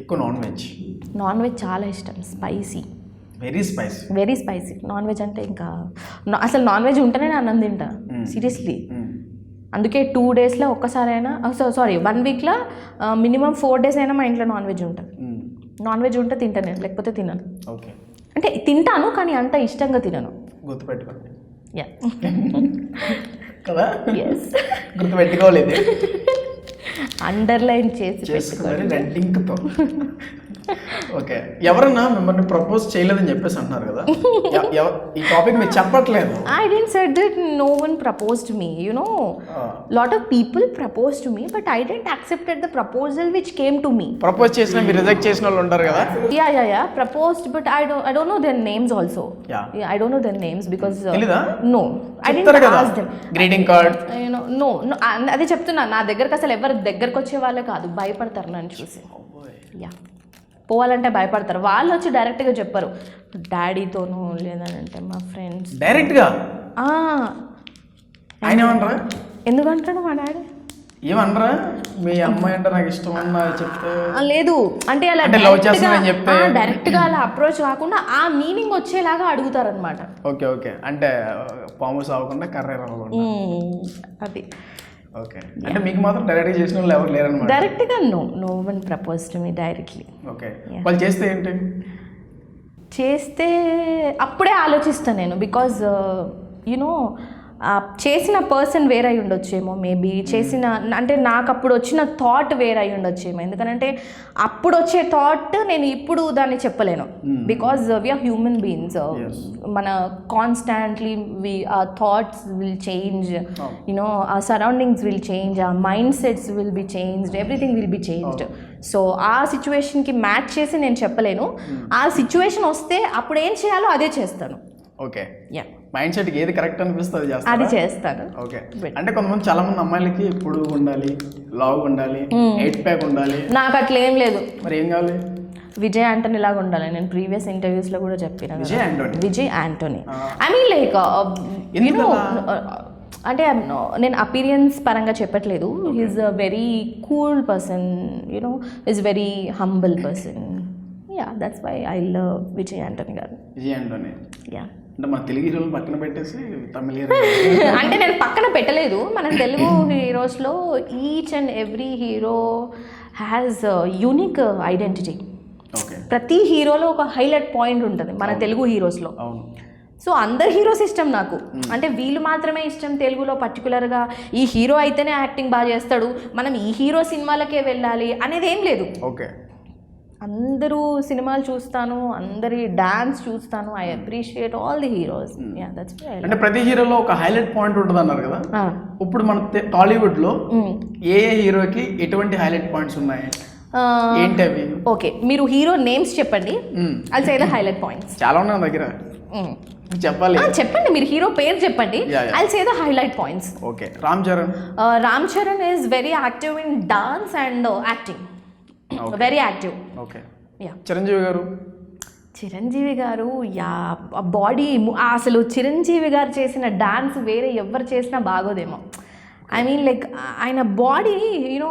ఎక్కువ నాన్ వెజ్. నాన్ వెజ్ చాలా ఇష్టం. Spicy, very spicy non veg అంటే ఇంకా అసలు నాన్ వెజ్ ఉంటేనే నేను అన్నం తింటా సీరియస్లీ. అందుకే 2 డేస్లో ఒక్కసారైనా, సారీ 1 వీక్లో మినిమం 4 డేస్ అయినా మా ఇంట్లో నాన్ వెజ్ ఉంటుంది. నాన్ వెజ్ ఉంటే తింటాను నేను, లేకపోతే తినను. ఓకే, అంటే తింటాను కానీ అంత ఇష్టంగా తినను. గుర్తుపెట్టుకోండి యా కదా, ఎస్, గుర్తుపెట్టుకోలేదు అండర్లైన్ చేసి చేసుకున్నారు రెడ్డింగ్తో. ఓకే, ఎవరన్నా మిమ్మల్ని ప్రపోజ్ చేయలేదని చెప్పేసి అంటున్నారు కదా, ఈ టాపిక్ మీరు చెప్పట్లేదు. I didn't said that no one proposed me, you know. Lot of people proposed to me, but I didn't accepted the proposal which came to me. Propose చేసిన మీరు రిజెక్ట్ చేసిన వాళ్ళు ఉంటారు కదా. Yeah, proposed, but I don't know their names also. Yeah, I don't know their names because తెలీదా? No, I didn't ask them. Greeting card, You know, no, అదే చెప్తున్నా, నా దగ్గరకు అసలు ఎవరు దగ్గరకు వచ్చే వాళ్ళే కాదు, భయపడతారు నన్ను చూసి. యా, పోవాలంటే భయపడతారు. వాళ్ళు వచ్చి డైరెక్ట్గా చెప్పరు, డాడీతోనూ లేదంటే మా ఫ్రెండ్స్ డైరెక్ట్గా. ఆయన ఏమనరా? ఎందుకంటాడు మా డాడీ? ఏమనరా? మీ అమ్మాయి అంటే నాకు ఇష్టం అన్న చెప్తే లేదు అంటే అలా లవ్ చేస్తానని చెప్తే డైరెక్ట్గా అలా అప్రోచ్ కాకుండా ఆ మీనింగ్ వచ్చేలాగా అడుగుతారు అనమాట. ఓకే, అంటే పాము సాగకుండా కర్రే రావకుండా. అది ఓకే, అంటే మీకు మాత్రం డైరెక్ట్గా చేసిన వాళ్ళు ఎవరు లేరనమాట. డైరెక్ట్గా no one propose to me directly. Okay, వాళ్ళు చేస్తే ఏంటి? చేస్తే అప్పుడే ఆలోచిస్తాను నేను, బికాజ్ యునో చేసిన పర్సన్ వేరే అయి ఉండొచ్చేమో, మేబీ చేసిన అంటే నాకు అప్పుడు వచ్చిన థాట్ వేరే అయి ఉండొచ్చేమో. ఎందుకంటే అప్పుడు వచ్చే థాట్ నేను ఇప్పుడు దాన్ని చెప్పలేను, బికాజ్ వీఆర్ హ్యూమన్ బీయింగ్స్. మన కాన్స్టాంట్లీ ఆ థాట్స్ విల్ చేంజ్, యునో ఆ సరౌండింగ్స్ విల్ చేంజ్, ఆ mind sets will be changed, everything will be changed. So ఆ సిచ్యువేషన్కి మ్యాచ్ చేసి నేను చెప్పలేను. ఆ సిచ్యువేషన్ వస్తే అప్పుడు ఏం చేయాలో అదే చేస్తాను. ఓకే, యా, మైండ్ సెట్కి ఏది కరెక్ట్ అనిపిస్తుంది అది చేస్తాను. ఓకే, అంటే కొంతమంది చాలా మంది అమ్మాయిలకి ఇప్పుడు ఉండాలి, లావ్ ఉండాలి, 8 ప్యాక్ ఉండాలి. నాకు అట్లా ఏం లేదు. మరి ఏం కావాలి? విజయ్ యాంటోనీ లాగా ఉండాలి. నేను ప్రీవియస్ ఇంటర్వ్యూస్లో కూడా చెప్పిన Vijay Antony. I mean like అంటే నేను అపీరియన్స్ పరంగా చెప్పట్లేదు. He's a very cool person, you know is very humble person. Yeah, that's why I love Vijay Antony garu. యా, అంటే మన తెలుగు హీరోలు పక్కన పెట్టేసి తమిళ హీరో అంటే నేను పక్కన పెట్టలేదు. మన తెలుగు హీరోస్లో each and every hero has unique identity. ప్రతి హీరోలో ఒక హైలైట్ పాయింట్ ఉంటుంది మన తెలుగు హీరోస్లో. సో అందరు హీరోస్ ఇష్టం నాకు. అంటే వీళ్ళు మాత్రమే ఇష్టం తెలుగులో పర్టికులర్గా ఈ హీరో అయితేనే యాక్టింగ్ బాగా చేస్తాడు, మనం ఈ హీరో సినిమాలకే వెళ్ళాలి అనేది ఏం లేదు. ఓకే, అందరూ సినిమాలు చూస్తాను, అందరి డాన్స్ చూస్తాను. I appreciate all the heroes. Yeah, that's why. అంటే ప్రతి హీరోలో ఒక హైలైట్ పాయింట్ ఉంటుంది అన్నారు కదా. ఇప్పుడు మన టాలీవుడ్ లో ఏ హీరోకి ఎటువంటి హైలైట్ పాయింట్స్ ఉన్నాయి, ఏంటి అవి? ఓకే, మీరు హీరో నేమ్స్ చెప్పండి, అది సే ద హైలైట్ పాయింట్స్. చాలా ఉన్నాయి నా దగ్గర, చెప్పాలి. చెప్పండి, మీరు హీరో పేరు చెప్పండి, I say the highlight points. Okay, Ram Charan is very active in dance and acting, very active. Okay, yeah. Chiranjeevi గారు యా, బాడీ అసలు చిరంజీవి గారు చేసిన డాన్స్ వేరే ఎవరు చేసినా బాగోదేమో. ఐ మీన్ లైక్ ఆయన బాడీ యూనో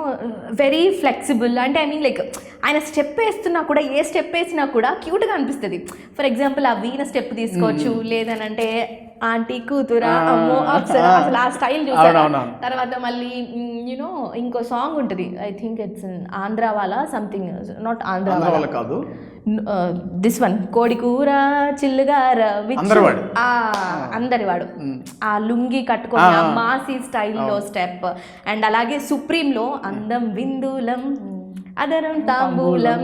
వెరీ ఫ్లెక్సిబుల్. అంటే ఐ మీన్ లైక్ ఆయన స్టెప్ వేస్తున్నా కూడా, ఏ స్టెప్ వేసినా కూడా క్యూట్గా అనిపిస్తుంది. ఫర్ ఎగ్జాంపుల్ ఆ వీణ స్టెప్ తీసుకోవచ్చు, లేదనంటే ఆంటీ కూతురా అమ్మో అప్సరా, అసలు ఆ స్టైల్ చూసారు. తర్వాత మళ్ళీ యూనో ఇంకో సాంగ్ ఉంటుంది, ఐ థింక్ ఇట్స్ ఆంధ్ర వాళ్ళ సంథింగ్, నాట్ ఆంధ్ర వాళ్ళ కాదు, దిస్ వన్, కోడి కూర చిల్లుగార, అందరివాడు. ఆ లుంగి కట్టుకొని ఆ మాసీ స్టైల్లో స్టెప్. అండ్ అలాగే సుప్రీంలో అందం విందులం అదరం తాంబూలం,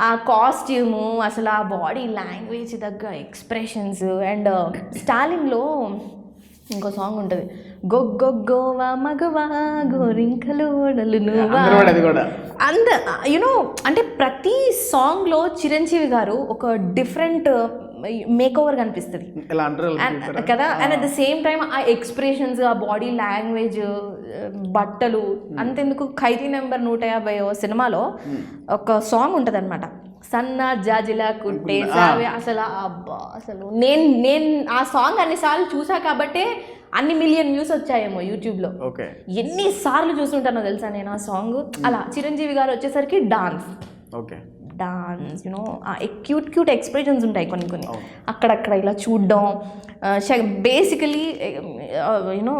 ఆ కాస్ట్యూము, అసలు ఆ బాడీ లాంగ్వేజ్ తగ్గ ఎక్స్ప్రెషన్స్. అండ్ స్టాలిన్లో ఇంకో సాంగ్ ఉంటుంది, గొగ్గొగ్గోవా మగవా గోరింకలు ఓడలు నువ్వా అందరూ కూడా అది కూడా అంద యునో అంటే ప్రతి సాంగ్లో చిరంజీవి గారు ఒక డిఫరెంట్ మేక్ ఓవర్ కనిపిస్తుంది ఇలా అంటారు కదా. And at the same time ఆ ఎక్స్ప్రెషన్స్, ఆ బాడీ లాంగ్వేజ్, బట్టలు అంతెందుకు ఖైదీ నెంబర్ 150 సినిమాలో ఒక సాంగ్ ఉంటుంది అనమాట, సన్నా జాజిలా కుట్టేసావే. అసలు అబ్బా అసలు నేను ఆ సాంగ్ అన్నిసార్లు చూసా కాబట్టే అన్ని మిలియన్ వ్యూస్ వచ్చాయేమో యూట్యూబ్లో. ఓకే, ఎన్నిసార్లు చూస్తుంటానో తెలుసా నేను ఆ సాంగ్. అలా చిరంజీవి గారు వచ్చేసరికి dance, okay, dance you know cute expressions ఉంటాయి కొన్ని అక్కడక్కడ ఇలా చూడడం. బేసికలీ యూనో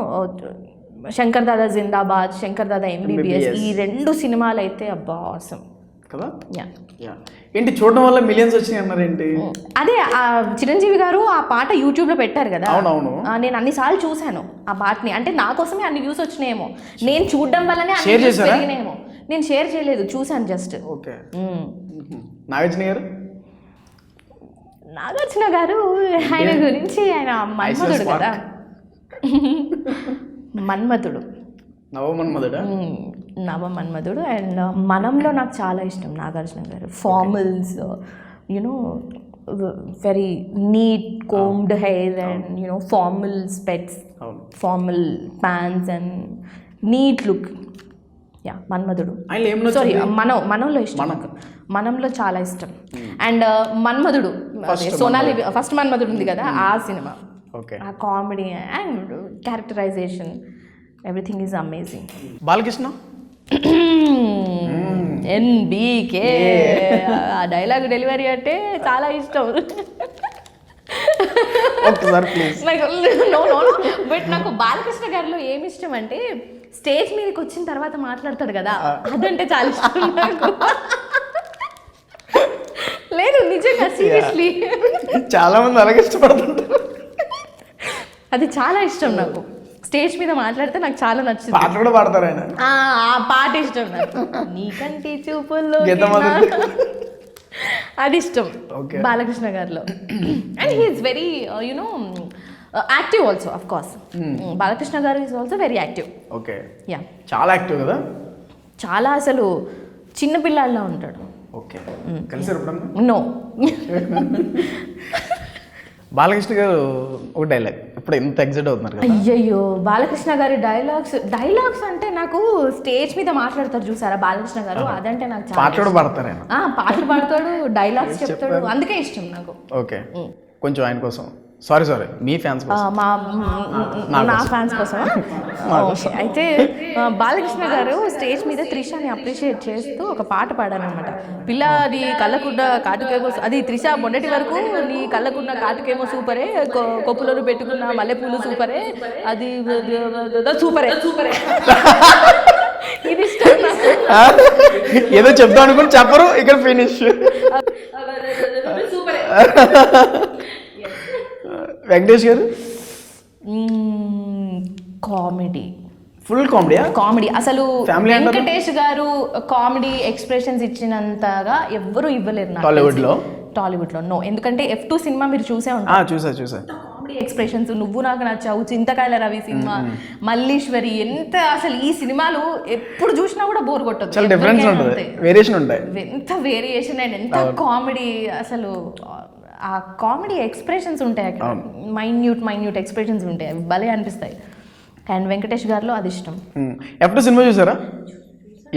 శంకర్ దాదా జిందాబాద్, శంకర్ దాదా MBBS, ఈ 2 సినిమాలు అయితే అబ్బా ఆసమ్ కదా. యా ఏంటి చూడడం వల్ల మిలియన్స్ వచ్చినాయి అన్నారు ఏంటి? అదే చిరంజీవి గారు ఆ పాట యూట్యూబ్లో పెట్టారు కదా. అవునవును, నేను అన్నిసార్లు చూశాను ఆ పాటని. అంటే నా కోసమే అన్ని వ్యూస్ వచ్చినాయేమో, నేను చూడడం వల్లనే అన్ని షేర్ వ్యూస్ చేశారా? పెరిగినాయేమో. నేను షేర్ చేయలేదు, చూశాను జస్ట్. ఓకే. నాగార్జున గారు, నాగార్జున గారు ఆయన గురించి ఆయన మన్మధుడు కదా. మన్మధుడు, నవమన్మధుడు. అండ్ మనంలో నాకు చాలా ఇష్టం Nagarjuna garu. Formals, you know very neat combed hair and you know formal specs, formal pants and neat look. Yeah Manmadhudu, sorry మనంలో ఇష్టం నాకు. మనంలో చాలా ఇష్టం. అండ్ మన్మధుడు, సోనాలి ఫస్ట్ మన్మధుడు ఉంది కదా, ఆ సినిమా, ఆ comedy and characterization, everything is amazing. Balakrishna, NBK ఆ డైలాగ్ డెలివరీ అంటే చాలా ఇష్టం. బట్ నాకు బాలకృష్ణ గారిలో ఏమి ఇష్టం అంటే స్టేజ్ మీదకి వచ్చిన తర్వాత మాట్లాడతాడు కదా, అదంటే చాలా ఇష్టం నాకు. లేదు నిజంగా సీరియస్లీ చాలా మంది అలాగే ఇష్టపడుతుంటారు. అది చాలా ఇష్టం నాకు. స్టేజ్ మీద మాట్లాడితే నాకు చాలా నచ్చింది. పాటలు కూడా పాడతారు ఆయన. ఆ పాట ఇష్టం నాకు. నీకంటి చూపుల్లో అది ఇష్టం బాలకృష్ణ గారిలో. And he is very you know active also of course. Balakrishna గారు is also very active. Okay, yeah చాలా యాక్టివ్ కదా. చాలా అసలు చిన్న పిల్లాడిలా ఉంటాడు. ఓకే, కలిసారు ఎప్పుడన్నా? నో. బాలకృష్ణ గారు ఒక డైలాగ్ ఇప్పుడు ఎంత ఎగ్జైట్ అవుతున్నారు కదా. అయ్యయ్యో బాలకృష్ణ గారి డైలాగ్స్ అంటే నాకు స్టేజ్ మీద మాట్లాడతారు చూసారా బాలకృష్ణ గారు, అదంటే నాకు చాలా. పాటలు కూడా పాడతారు ఆయన. పాటలు పాడతాడు, డైలాగ్స్ చెప్తాడు, అందుకే ఇష్టం నాకు. ఓకే, కొంచెం ఆయన కోసం, సారీ మీ ఫ్యాన్స్ కోసం, నా ఫ్యాన్స్ కోసం. అయితే బాలకృష్ణ గారు స్టేజ్ మీద త్రిషాని అప్రిషియేట్ చేస్తూ ఒక పాట పాడారనమాట. పిల్ల నీ కళ్ళకున్న కాటుకేమో, అది త్రిష మొన్నటి వరకు నీ కళ్ళకున్న కాటుకేమో సూపరే, కొప్పులను పెట్టుకున్న మల్లెపూలు సూపరే, అది సూపరే. ఇది ఇష్టం. ఏదో చెప్తాం అనుకుని చెప్పరు, ఇక్కడ ఫినిష్. వెంకటేష్ గారు కామెడీ, ఫుల్ కామెడీ అసలు. వెంకటేష్ గారు కామెడీ ఎక్స్ప్రెషన్స్ ఇచ్చినంతగా ఎవ్వరూ ఇవ్వలేరు టాలీవుడ్ లో. నో, ఎందుకంటే F2 సినిమా మీరు చూసే ఉంటారు. చూసా. కామెడీ ఎక్స్ప్రెషన్స్, నువ్వు నాకు నచ్చావు, చింతకాయల రవి సినిమా, మల్లీశ్వరి, ఎంత అసలు ఈ సినిమాలు ఎప్పుడు చూసినా కూడా బోర్ కొట్టదు. చాలా డిఫరెన్స్ ఉంటుంది, వేరియేషన్ ఉంటాయి. ఎంత వేరియేషన్ అండ్ ఎంత కామెడీ. అసలు ఆ కామెడీ ఎక్స్ప్రెషన్స్ ఉంటాయి అక్కడ, మైన్యూట్ ఎక్స్ప్రెషన్స్ ఉంటాయి, అవి భలే అనిపిస్తాయి. అండ్ వెంకటేష్ గారిలో అది ఇష్టం. F2 సినిమా చూసారా?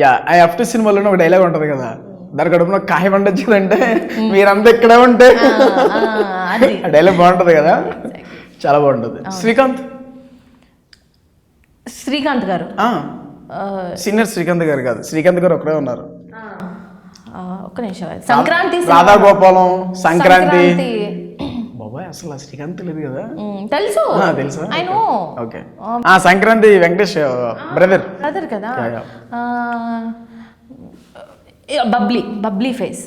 యా, ఆ F2 సినిమాలోనే ఒక డైలాగ్ ఉంటుంది కదా, దాని కడుపున కాయ పండొచ్చిందంటే మీరంతా ఇక్కడే ఉంటే. ఆ డైలాగ్ బాగుంటుంది కదా, చాలా బాగుంటుంది. శ్రీకాంత్ గారు, సీనియర్ శ్రీకాంత్ గారు కాదు, శ్రీకాంత్ గారు ఒకరే ఉన్నారు. ఒక్క నిమిషం. సంక్రాంతి, రాధాగోపాలం, సంక్రాంతి. బాబాయ్ అసలు శ్రీకాంత్ లేదు కదా. తెలుసు. ఓకే, సంక్రాంతి వెంకటేష్ బ్రదర్ కదా. Bubbly face,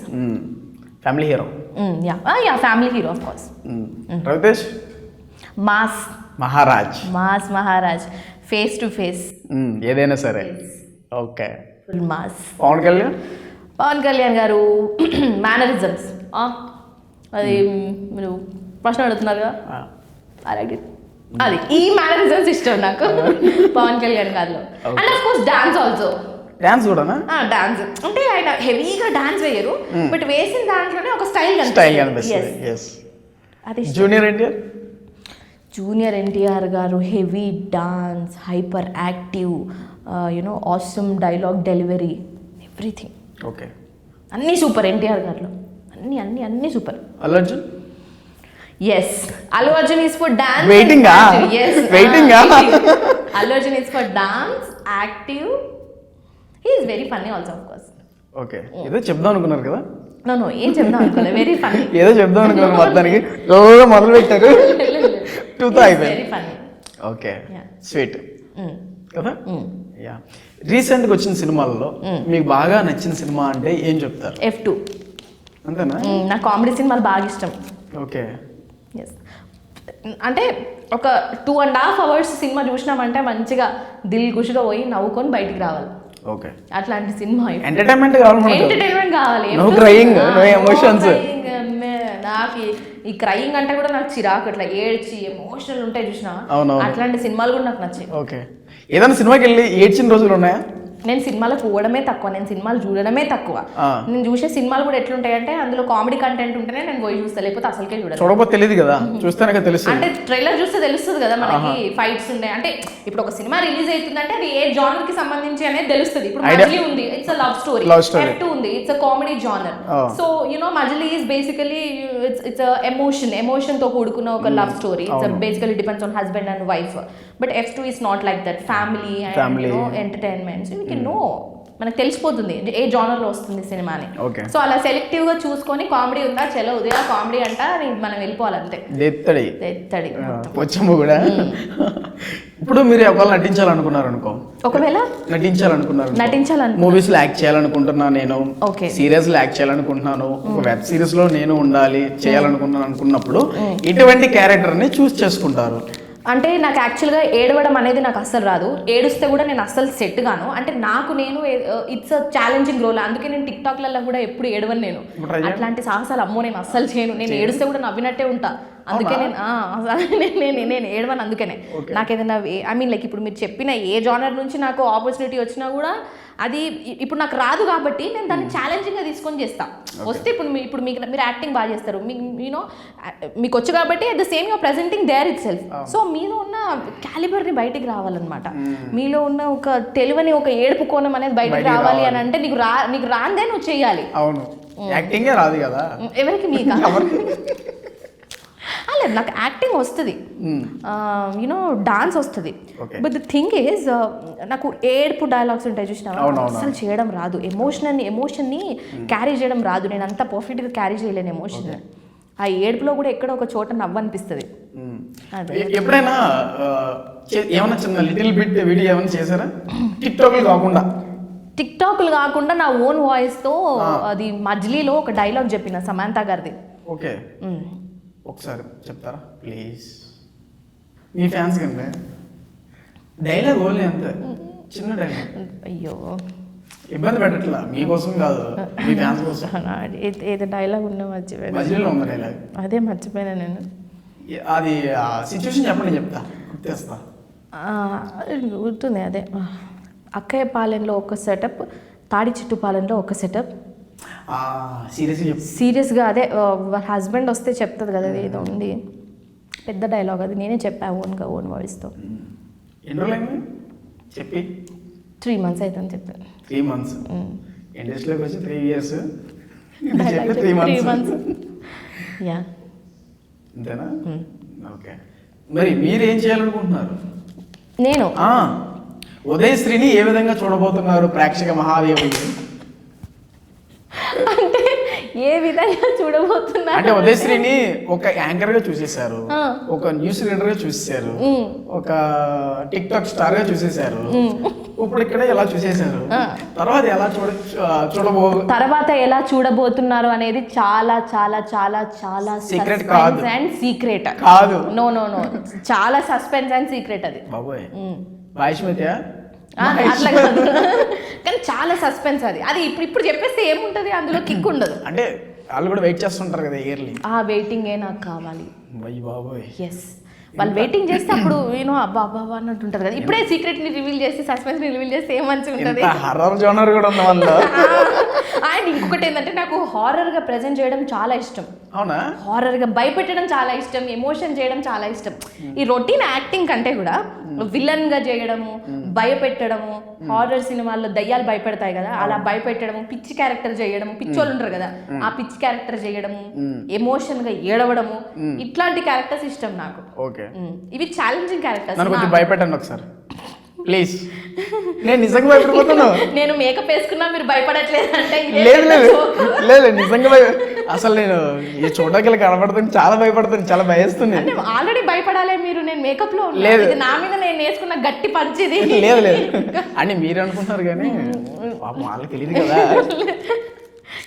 family hero. Yeah family hero of course. Raviteja, mass Maharaj, face to face, ఏదైనా సరే. Okay, mass. పవన్ కళ్యాణ్ గారు మేనరిజమ్స్, అది మీరు ప్రశ్న అడుగుతున్నారు కదా, ఐ లైక్ ఇట్. అది ఈ మేనరిజమ్స్ ఇష్టం నాకు పవన్ కళ్యాణ్ గారిలో. And of course dance also. Dance కూడానా? డాన్స్ అంటే ఆయన హెవీగా డాన్స్ వేయరు, బట్ వేసిన దాంట్లోనే ఒక స్టైల్ కనిపిస్తుంది. అది జూనియర్ ఎన్టీఆర్ గారు heavy dance, hyper active, you know awesome dialogue delivery, everything. Okay, అన్నీ సూపర్ ఎన్టీఆర్ గారిలో, అన్నీ అన్నీ అన్నీ super. Allu Arjun? Yes, Allu Arjun is for dance. Waiting Yes, waiting Allu Arjun is for dance, active. He is very funny also, of course. Okay, ఏదో చెప్దాం అనుకున్నారు కదా? No, ఏం చెప్దాం అనుకోలే, వెరీ ఫన్నీ. ఏదో చెప్దాం అనుకున్నారు, మొత్తానికి రోజు మొదలు పెట్టారు. టూతో అయిపోయింది. Very funny. ఓకే, స్వీట్ కదా? యా. రీసెంట్గా వచ్చిన సినిమాల్లో మీకు బాగా నచ్చిన సినిమా అంటే ఏం చెప్తారు? F2. అంతేనా? నాకు కామెడీ సినిమాలు బాగా ఇష్టం. ఓకే. ఎస్, అంటే ఒక 2.5 hours సినిమా చూసినామంటే మంచిగా దిల్ ఖుషిగా పోయి నవ్వుకొని బయటికి రావాలి. ఓకే, అట్లాంటి సినిమా. ఎంటర్టైన్మెంట్ కావాలి, ఎంటర్టైన్మెంట్ కావాలి. No crying, no emotions. నాకు ఈ క్రయింగ్ అంటే కూడా నాకు చిరాకు, ఇట్లా ఏడ్చి ఎమోషనల్ ఉంటాయి చూసినా, అట్లాంటి సినిమాలు కూడా నాకు నచ్చాయి. ఓకే, ఏదైనా సినిమాకి వెళ్ళి ఏడ్చిన రోజులు ఉన్నాయా? నేను సినిమాలకు పోవడమే తక్కువ, నేను సినిమాలు చూడడమే తక్కువ. నేను చూసే సినిమాలు కూడా ఎట్లుంటాయంటే అందులో కామెడీ కంటెంట్ ఉంటేనే నేను పోయి చూస్తాను, లేకపోతే అసలుకే చూడదు. చూడకపోతే తెలియదు కదా, చూస్తేనే తెలుస్తుంది. అంటే ట్రైలర్ చూస్తే తెలుస్తుంది కదా మనకి ఫైట్స్ ఉంటాయి. అంటే ఇప్పుడు ఒక సినిమా రిలీజ్ అవుతుందంటే అది ఏ జానర్ కి సంబంధించి అనేది తెలుస్తుంది. ఇప్పుడు మజిలీ ఉంది, it's a love story. F2 ఉంది, it's a comedy genre. So you know Majili is basically it's a emotion తో కూడుకున్న ఒక love story. It's basically depends on husband and wife. But F2 is not like that, family and you know entertainment. మనకు తెలిసిపోతుంది ఏ genre లో వస్తుంది cinema అని. So అలా selective గా చూసుకొని కామెడీ ఉందా, చలో ఉదయం కామెడీ అంట మనం వెళ్ళిపోవాలి అంతే. వచ్చాము కూడా. ఇప్పుడు మీరు ఒకవేళ నటించాలనుకున్నారు, మూవీస్ లో యాక్ట్ చేయాలనుకుంటున్నా, నేను సీరియస్ లో యాక్ట్ చేయాలనుకుంటున్నాను, ఒక వెబ్ సిరీస్ లో నేను ఉండాలి చేయాలనుకుంటున్నాను అనుకున్నప్పుడు ఎటువంటి క్యారెక్టర్ ని చూస్ చేసుకుంటారు? అంటే నాకు యాక్చువల్గా ఏడవడం అనేది నాకు అస్సలు రాదు, ఏడుస్తే కూడా నేను అస్సలు సెట్ గాను. అంటే నాకు నేను ఇట్స్ అ ఛాలెంజింగ్ రోల్, అందుకే నేను టిక్ టాక్లలో కూడా ఎప్పుడు ఏడవను. నేను అట్లాంటి సాహసాలు అమ్మో నేను అస్సలు చేయను. నేను ఏడుస్తే కూడా నవ్వినట్టే ఉంటా, అందుకే నేను ఏడవను. అందుకనే నాకు ఏదైనా ఐ మీన్ లైక్ ఇప్పుడు మీరు చెప్పిన ఏ జానర్ నుంచి నాకు ఆపర్చునిటీ వచ్చినా కూడా అది ఇప్పుడు నాకు రాదు కాబట్టి నేను దాన్ని ఛాలెంజింగ్గా తీసుకొని చేస్తాను. వస్తే ఇప్పుడు మీరు యాక్టింగ్ బాగా చేస్తారు, యూనో మీకు వచ్చు కాబట్టి at the same your presenting there itself. So మీలో ఉన్న క్యాలిబర్ని బయటికి రావాలన్నమాట. మీలో ఉన్న ఒక తెలివని ఒక ఏడుపు కోణం అనేది బయటకు రావాలి అని అంటే నీకు రాందే నువ్వు చెయ్యాలి. అవును, యాక్టింగే రాదు కదా ఎవరికి, మీకు లేదు. నాకు యాక్టింగ్ వస్తుంది, యూనో డాన్స్ వస్తుంది. బట్ ద థింగ్ ఈజ్ నాకు ఏడుపు డైలాగ్స్ ఉంటాయి చూసినావా, అసలు చేయడం రాదు. ఎమోషన్ని క్యారీ చేయడం రాదు. నేను అంత పర్ఫెక్ట్గా క్యారీ చేయలేను ఎమోషన్. ఆ ఏడుపులో కూడా ఎక్కడో ఒక చోట నవ్వనిపిస్తుంది. ఎప్పుడైనా ఏమైనా చిన్న లిటిల్ బిట్ వీడియో ఏమైనా చేశారా టిక్ టాక్లు కాకుండా నా ఓన్ వాయిస్తో? అది మజిలీలో ఒక డైలాగ్ చెప్పిన సమంత గారిది. ఓకే, ఒకసారి చెప్తారా ప్లీజ్? మీ ఫ్యాన్స్ కంటే డైలాగ్ ఓన్లీ అంతే, చిన్న డైలాగ్. అయ్యో, ఇబ్బంది పెట్టట్లా, మీకోసం కాదు, మీ ఫ్యాన్స్ కోసం. ఏదో డైలాగ్ ఉన్నా మర్చిపోయాను. మధ్యలో ఉన్న డైలాగ్ అదే మర్చిపోయినా నేను. అది సిచ్యువేషన్ చెప్పండి, చెప్తా, గుర్తేస్తా. గుర్తుంది, అదే అక్కయ్య పాలెంలో ఒక సెటప్, తాడి చెట్టు పాలెంలో ఒక సెటప్. సీరియస్గా అదే వాళ్ళ హస్బెండ్ వస్తే చెప్తుంది కదా, అది ఏదో ఉంది పెద్ద డైలాగ్, అది నేనే చెప్పాను ఓన్ వాయిస్తో. చెప్పి 3 months అవుతుంది చెప్పాను. 3 months ఇండస్ట్రీలోకి వచ్చి 3 years. 3 months యా, అంతేనా? ఓకే, మరి మీరు ఏం చేయాలనుకుంటున్నారు? నేను ఉదయశ్రీని ఏ విధంగా చూడబోతున్నారు ప్రేక్షక మహాదేవులు? అంటే ఏ విధంగా చూడబోతున్నారు అంటే ఉదయశ్రీని ఒక యాంకర్ గా చూసేశారు, ఒక న్యూస్ రీడర్ గా చూసేశారు, ఒక టిక్ టాక్ స్టార్ గా చూసేశారు, ఇప్పుడు ఇక్కడ ఎలా చూసేశారు, తర్వాత ఎలా చూడబోతున్నారు అనేది చాలా చాలా చాలా చాలా సీక్రెట్ కాదు, అండ్ సీక్రెట్ కాదు. నో చాలా సస్పెన్స్ అండ్ సీక్రెట్ అది. బాబోయ్, వాయిష్మతియా? అట్లా కాదు, కానీ చాలా సస్పెన్స్ అది. అది ఇప్పుడు చెప్పేస్తే ఏముంటది, అందులో కిక్ ఉండదు. అంటే వాళ్ళు కూడా వెయిట్ చేస్తుంటారు కదా ఇయర్లీ. ఆ వెయిటింగే నాకు కావాలి. బాబోయ్. ఎస్, వాళ్ళు వెయిటింగ్ చేస్తే అప్పుడు యూనో అబ్బా అబ్బా అబ్బా అన్నట్టు ఉంటుంది కదా. ఇప్పుడే సీక్రెట్ ని రివీల్ చేసి సస్పెన్స్ ని రివీల్ చేస్తే ఏం మంచిగా ఉంటుంది. హర్రర్ జోనర్ కూడా ఉంది వాళ్ళ. అండ్ ఇంకొకటి ఏంటంటే నాకు హారర్ గా ప్రెజెంట్ చేయడం చాలా ఇష్టం. అవునా? హారర్ గా భయపెట్టడం చాలా ఇష్టం, ఎమోషన్ చేయడం చాలా ఇష్టం. ఈ రొటీన్ యాక్టింగ్ కంటే కూడా విలన్ గా చేయడము, భయపెట్టడము, హారర్ సినిమాల్లో దయ్యాలు భయపెడతాయి కదా, అలా భయపెట్టడము, పిచ్చి క్యారెక్టర్ చేయడము, పిచ్చోళ్ళు ఉంటారు కదా ఆ పిచ్చి క్యారెక్టర్ చేయడము, ఎమోషన్ గా ఏడవడము, ఇట్లాంటి క్యారెక్టర్స్ ఇష్టం నాకు. ఓకే, ఇవి ఛాలెంజింగ్ క్యారెక్టర్స్. నన్ను కొంచెం భయపెట్టండి ఒకసారి ప్లీజ్. నేను నిజంగా భయపడిపోతాను. నేను మేకప్ వేసుకున్నా మీరు భయపడట్లేదు అంటే లేదు లేదు లేదు నిజంగా అసలు నేను ఈ చూడకి కనబడుతుంది, చాలా భయపడుతుంది, చాలా భయస్తుంది. ఆల్రెడీ భయపడాలే మీరు. నేను మేకప్ లో లేదు, ఇది నా మీద నేను వేసుకున్న గట్టి పంచిది. లేదు లేదు అని మీరు అనుకుంటున్నారు కానీ వాళ్ళకి తెలియదు కదా.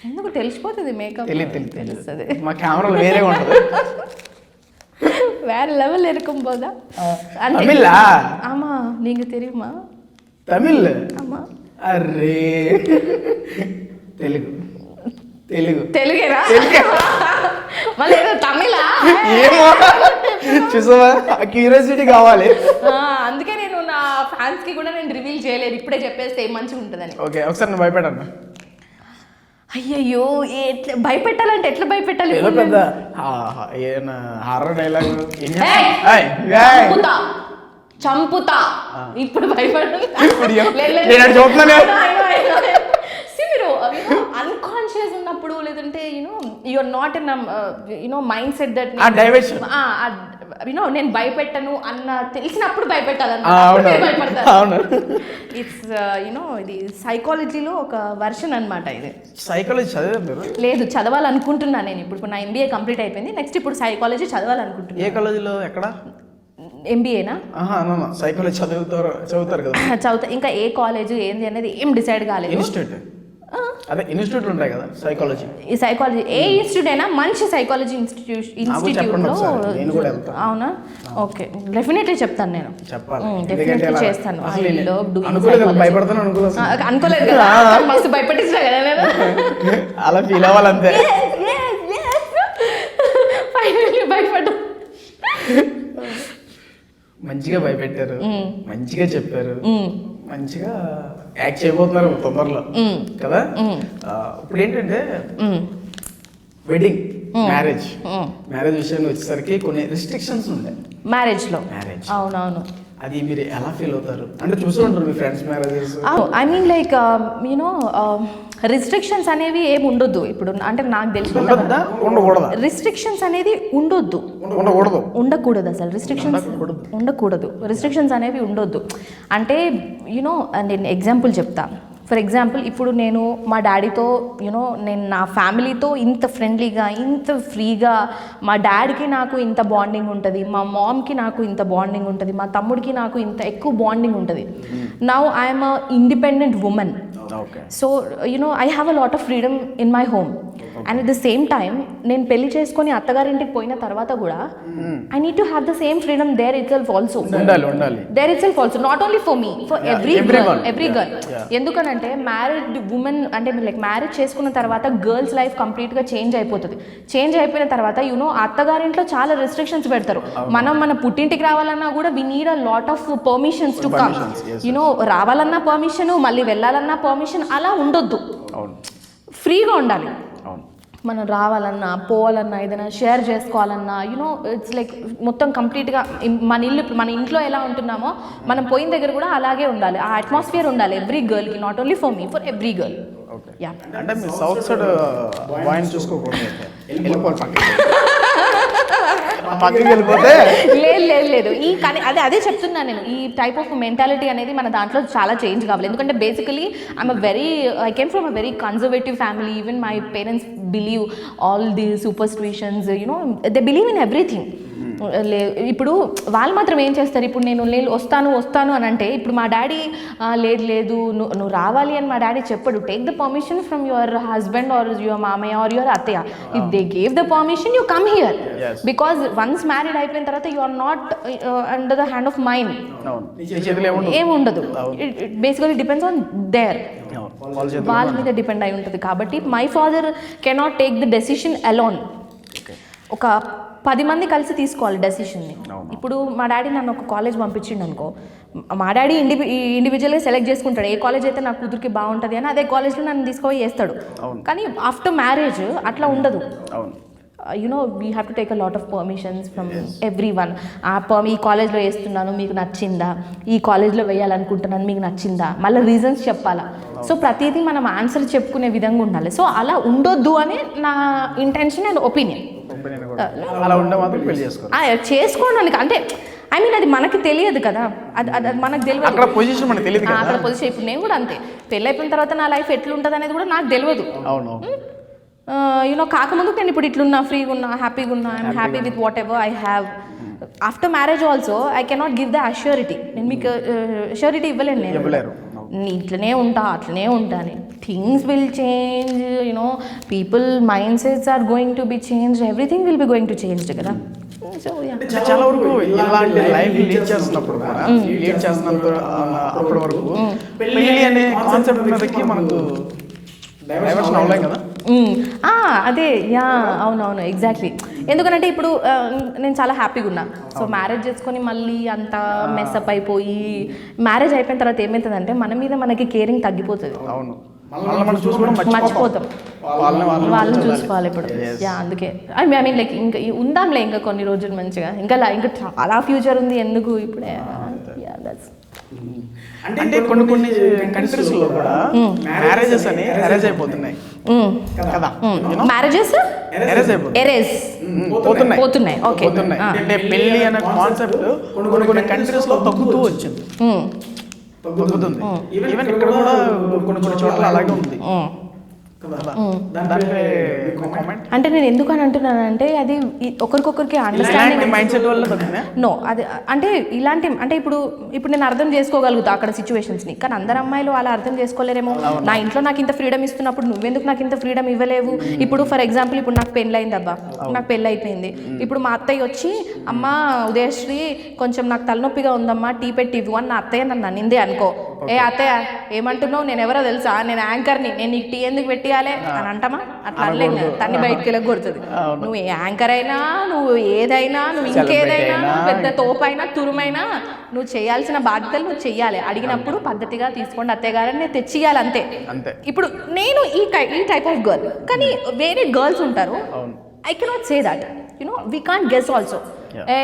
ఎందుకు తెలిసిపోతుంది మేకప్. తెలియదు తెలుస్తుంది. మా కెమెరాలు వేరే ఉంటుంది. வேற லெவல் இருக்கும் போதா? தமிழா? ஆமா, நீங்க தெரியுமா? தமிழ்? ஆமா. అరే తెలుగు తెలుగు తెలుగేనా? మళ్ళీ ఏదో తమిళా? ఏమో చూసావా, క్యూరియాసిటీ కావాలి. అందుకే నేను నా ఫ్యాన్స్ కి కూడా నేను రివీల్ చేయలేదు, ఇప్పుడే చెప్పేస్తే ఏం మంచిగా ఉంటుందని. ఓకే, ఒకసారి నువ్వు భయపెట్టన్నా. అయ్యయ్యో, ఎట్లా భయపెట్టాలంటే ఎట్లా భయపెట్టాలి? ఏదో పెద్ద హారర్ డైలాగ్. చంపుతా ఇప్పుడు భయపడు. మీరు అన్కాన్షియస్ ఉన్నప్పుడు లేదంటే you're not in mindset that నేను భయపెట్టను అన్న తెలిసినప్పుడు భయపెట్టాలన్నమాట. ఇట్స్ ఇది సైకాలజీలో ఒక వర్షన్ అన్నమాట. ఇది సైకాలజీ చదివారు? లేదు, చదవాలనుకుంటున్నా నేను. ఇప్పుడు నా ఎంబీఏ కంప్లీట్ అయిపోయింది, నెక్స్ట్ ఇప్పుడు సైకాలజీ చదవాలనుకుంటున్నా. ఏ కాలేజీలో? ఎక్కడ? ఎంబీఏనా? సైకాలజీ చదువుతారు కదా. చదువుతా. ఇంకా ఏ కాలేజ్ ఏంది అనేది ఏం డిసైడ్ కాలేదు. ఇన్స్టిట్యూట్ అదే ఇన్స్టిట్యూట్లు ఉంటాయి కదా సైకాలజీ. ఈ సైకాలజీ ఏ ఇన్స్టిట్యూట్ అయినా మంచి సైకాలజీ ఇన్స్టిట్యూట్లో. అవునా? ఓకే, డెఫినెట్లీ చెప్తాను నేను. డెఫినెట్లీ చేస్తాను. అనుకోలేదు కదా, మస్తు భయపెట్టించిన కదా నేను. అలా ఫీల్ అవ్వాలంతే. ఫైనల్లీ భయపడ్డా. మంచిగా భయపెట్టారు, మంచిగా చెప్పారు, మంచిగా యాక్ట్ చేయబోతున్నారు తొందరలో కదా. ఇప్పుడు ఏంటంటే వెడ్డింగ్, మ్యారేజ్ విషయానికి వచ్చేసరికి కొన్ని రిస్ట్రిక్షన్స్ ఉంటాయి మ్యారేజ్. అవునవును. అది మీరు ఎలా ఫీల్ అవుతారు? అంటే చూస్తూ ఉంటారు మీ friends marriages. I mean like restrictions అనేవి ఏమి ఉండొద్దు. ఇప్పుడు అంటే నాకు తెలిసి రిస్ట్రిక్షన్స్ అనేది ఉండకూడదు అసలు. రిస్ట్రిక్షన్స్ ఉండకూడదు, రిస్ట్రిక్షన్స్ అనేవి ఉండొద్దు. అంటే నేను ఎగ్జాంపుల్ చెప్తా. ఫర్ ఎగ్జాంపుల్, ఇప్పుడు నేను మా డాడీతో నేను నా ఫ్యామిలీతో ఇంత ఫ్రెండ్లీగా, ఇంత ఫ్రీగా, మా డాడీకి నాకు ఇంత బాండింగ్ ఉంటుంది, మా మామ్కి నాకు ఇంత బాండింగ్ ఉంటుంది, మా తమ్ముడికి నాకు ఇంత ఎక్కువ బాండింగ్ ఉంటుంది. Now I'm a independent women. So I have a lot of freedom in my home. And at the same time నేను పెళ్లి చేసుకొని అత్తగారింటికి పోయిన తర్వాత కూడా I need to have the same freedom there itself also. There itself also, not only for me, for every girl. ఎందుకనంటే married women అంటే like marriage చేసుకున్న తర్వాత గర్ల్స్ లైఫ్ కంప్లీట్గా చేంజ్ అయిపోతుంది. చేంజ్ అయిపోయిన తర్వాత అత్తగారింట్లో చాలా రెస్ట్రిక్షన్స్ పెడతారు. మన పుట్టింటికి రావాలన్నా కూడా we need a lot of permissions to come. రావాలన్నా పర్మిషన్, మళ్ళీ వెళ్ళాలన్నా పర్మిషన్, అలా ఉండొద్దు. ఫ్రీగా ఉండాలి. మనం రావాలన్నా, పోవాలన్నా, ఏదైనా షేర్ చేసుకోవాలన్నా ఇట్స్ లైక్ మొత్తం కంప్లీట్గా మన ఇంట్లో ఎలా ఉంటున్నామో మనం పోయిన దగ్గర కూడా అలాగే ఉండాలి. ఆ అట్మాస్ఫియర్ ఉండాలి ఎవ్రీ గర్ల్కి, not only for me, for every girl. అంటే మీరు సౌత్ సైడ్ బాయ్ని చూసుకోకూడదు, వెళ్ళిపోతే లేదు. కానీ అదే చెప్తున్నాను నేను. ఈ టైప్ ఆఫ్ మెంటాలిటీ అనేది మన దాంట్లో చాలా చేంజ్ కావాలి. ఎందుకంటే basically I came from a very conservative family. Even my parents believe all the superstitions, they believe in everything. ఇప్పుడు వాళ్ళు మాత్రం ఏం చేస్తారు, ఇప్పుడు నేను వస్తాను అని అంటే, ఇప్పుడు మా డాడీ లేదు నువ్వు రావాలి అని మా డాడీ చెప్పడు. Take the permission from your husband or your మామయ్య ఆర్ యువర్ అత్తయ్య. If they gave the permission you come here. Because once married అయిపోయిన తర్వాత you are not under the hand of mind. ఏముండదు. It basically depends on their, వాళ్ళ మీద depend అయి ఉంటుంది. కాబట్టి my father cannot take the decision alone. ఒక 10 మంది కలిసి తీసుకోవాలి డెసిషన్ని. ఇప్పుడు మా డాడీ నన్ను ఒక కాలేజ్ పంపించిండు అనుకో, మా డాడీ ఇండివిజువల్గా సెలెక్ట్ చేసుకుంటాడు ఏ కాలేజ్ అయితే నా కూతురికి బాగుంటుంది అని, అదే కాలేజ్లో నన్ను తీసుకొని చేస్తాడు. కానీ ఆఫ్టర్ మ్యారేజ్ అట్లా ఉండదు. We have to take a lot of permissions from every one. ఈ కాలేజ్లో వేస్తున్నాను మీకు నచ్చిందా, ఈ కాలేజ్లో వేయాలనుకుంటున్నాను మీకు నచ్చిందా, మళ్ళీ రీజన్స్ చెప్పాలా. సో ప్రతిదీ మనం ఆన్సర్ చెప్పుకునే విధంగా ఉండాలి. సో అలా ఉండొద్దు అని నా ఇంటెన్షన్ అండ్ ఒపీనియన్. చేసుకోవడానికి అంటే ఐ మీన్ అది మనకి తెలియదు కదా, అది మనకు తెలియదు. అక్కడ పొజిషన్ ఇప్పుడు నేను కూడా అంతే, పెళ్ళి అయిపోయిన తర్వాత నా లైఫ్ ఎట్లుంటుంది అనేది కూడా నాకు తెలియదు. కాకముందు నేను ఇప్పుడు ఇట్లున్నా, ఫ్రీగా ఉన్నా, హ్యాపీగా ఉన్నా, I'm happy with what ever I have. After marriage also I cannot give the assurity. నేను మీకు అష్యూరిటీ ఇవ్వలేను. నేను ఇట్లనే ఉంటా అట్లనే ఉంటా అని. Things will change, people mindset are going to be change, everything will be going to change కదా. చాలా వరకు ఇలాంటి లైఫ్ లీడ్ చేస్తున్నప్పుడు కూడా లీడ్ చేస్తున్నంత అప్పటి వరకు పెళ్లి అనే కాన్సెప్ట్ మీదకి మనకు డైవర్షన్ అవ్వలేం కదా. అదే అవునవును ఎగ్జాక్ట్లీ. ఎందుకంటే ఇప్పుడు నేను చాలా హ్యాపీగా ఉన్నా. సో మ్యారేజ్ చేసుకొని మళ్ళీ అంత మెస్అప్ అయిపోయి మ్యారేజ్ అయిపోయిన తర్వాత ఏమవుతుందంటే మన మీద మనకి కేరింగ్ తగ్గిపోతుంది. మర్చిపోతాం వాళ్ళని చూసుకోవాలి ఇప్పుడు. అందుకే ఐ మీన్ లైక్ ఇంకా ఉందాంలే ఇంకా కొన్ని రోజులు మంచిగా, ఇంకా చాలా ఫ్యూచర్ ఉంది ఎందుకు ఇప్పుడే. అంటే కొన్ని కంట్రీస్లో కూడా మ్యారేజెస్ అని అరేంజ్ అయిపోతున్నాయి కదా. మ్యారేజెస్ పోతున్నాయి. ఓకే, అంటే పెళ్లి అనే కాన్సెప్ట్ కొన్ని కంట్రీస్లో తగ్గుతూ వచ్చింది, తగ్గుతుంది. ఈవెన్ ఇక్కడ కూడా కొన్ని చోట్ల అలాగే ఉంది. అంటే నేను ఎందుకు అని అంటున్నానంటే అది ఒకరికొకరికి అండర్స్టాండింగ్ మైండ్ సెట్ వల్ల నో. అది అంటే ఇలాంటి అంటే ఇప్పుడు నేను అర్థం చేసుకోగలుగుతా అక్కడ సిచ్యువేషన్స్ని, కానీ అందరు అమ్మాయిలు అలా అర్థం చేసుకోలేరేమో. నా ఇంట్లో నాకు ఇంత ఫ్రీడమ్ ఇస్తున్నప్పుడు నువ్వెందుకు నాకు ఇంత ఫ్రీడమ్ ఇవ్వలేవు. ఇప్పుడు ఫర్ ఎగ్జాంపుల్ ఇప్పుడు నాకు పెళ్ళయింది అబ్బా, నాకు పెళ్ళి అయిపోయింది. ఇప్పుడు మా అత్తయ్య వచ్చి అమ్మ ఉదయశ్రీ కొంచెం నాకు తలనొప్పిగా ఉందమ్మా టీ పెట్టి ఇవ్వు అని నా అత్తయ్య నన్ను అనిందే అనుకో. ఏ అత్తయ్య ఏమంటున్నావు, నేను ఎవరో తెలుసా, నేను యాంకర్ని, నేను నీకు టీ ఎందుకు పెట్టియాలి అని అంటామా? అట్లా అనలేదు, తన్ని బయటికి వెళ్ళక కొడుతుంది. నువ్వు యాంకర్ అయినా, నువ్వు ఏదైనా, నువ్వు ఇంకేదైనా, నువ్వు పెద్ద తోపైనా తురుమైనా నువ్వు చేయాల్సిన బాధ్యతలు నువ్వు చెయ్యాలి. అడిగినప్పుడు పద్ధతిగా తీసుకోండి అత్తయ్య గారని నేను తెచ్చియాలి అంతే. ఇప్పుడు నేను ఈ టైప్ ఆఫ్ గర్ల్, కానీ వేరే గర్ల్స్ ఉంటారు. I cannot say that, we can't guess also.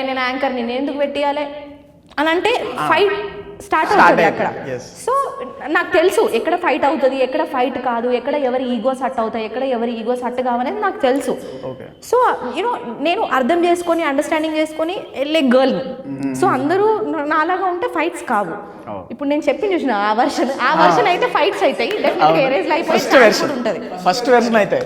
నేను యాంకర్ని నేను ఎందుకు పెట్టియాలి అని అంటే ఫైట్ స్టార్ట్ అవుతుంది అక్కడ. సో నాకు తెలుసు ఎక్కడ ఫైట్ అవుతుంది, ఎక్కడ ఫైట్ కాదు, ఎక్కడ ఎవరి ఈగోస్ హట్ అవుతాయి, ఎక్కడ ఎవరి ఈగోస్ హట్ కావనేది నాకు తెలుసు. సో నేను అర్థం చేసుకొని అండర్స్టాండింగ్ చేసుకొని వెళ్ళే గర్ల్ని. సో అందరూ నాలాగా ఉంటే ఫైట్స్ కావు. ఇప్పుడు నేను చెప్పి చూసిన ఆ వర్షన్ అయితే ఫైట్స్ అవుతాయి డెఫినెట్గా. ఏరేజ్ లైఫ్ ఉంటుంది. ఫస్ట్ వెర్షన్ అయితే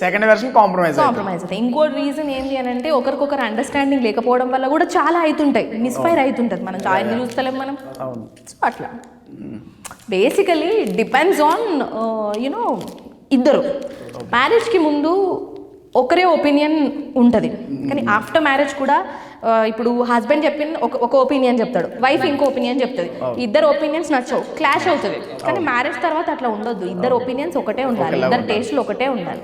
సెకండ్ వెర్షన్ కాంప్రమైజ్ అవుతాయి. ఇంకో రీజన్ ఏంటి అని అంటే ఒకరికొకరు అండర్స్టాండింగ్ లేకపోవడం వల్ల కూడా చాలా అవుతుంటాయి, మిస్ఫైర్ అవుతుంటుంది. మనం చాలా చూస్తలేం మనం. సో అట్లా బేసికలీ డిపెండ్స్ ఆన్ ఇద్దరు. మ్యారేజ్కి ముందు ఒకరే ఒపీనియన్ ఉంటుంది, కానీ ఆఫ్టర్ మ్యారేజ్ కూడా ఇప్పుడు హస్బెండ్ చెప్పిన ఒక ఒపీనియన్ చెప్తాడు, వైఫ్ ఇంకో ఒపీనియన్ చెప్తుంది. ఇద్దరు ఒపీనియన్స్ నచ్చవు, క్లాష్ అవుతుంది. కానీ మ్యారేజ్ తర్వాత అట్లా ఉండొద్దు, ఇద్దరు ఒపీనియన్స్ ఒకటే ఉండాలి, ఇద్దరు టేస్ట్లు ఒకటే ఉండాలి.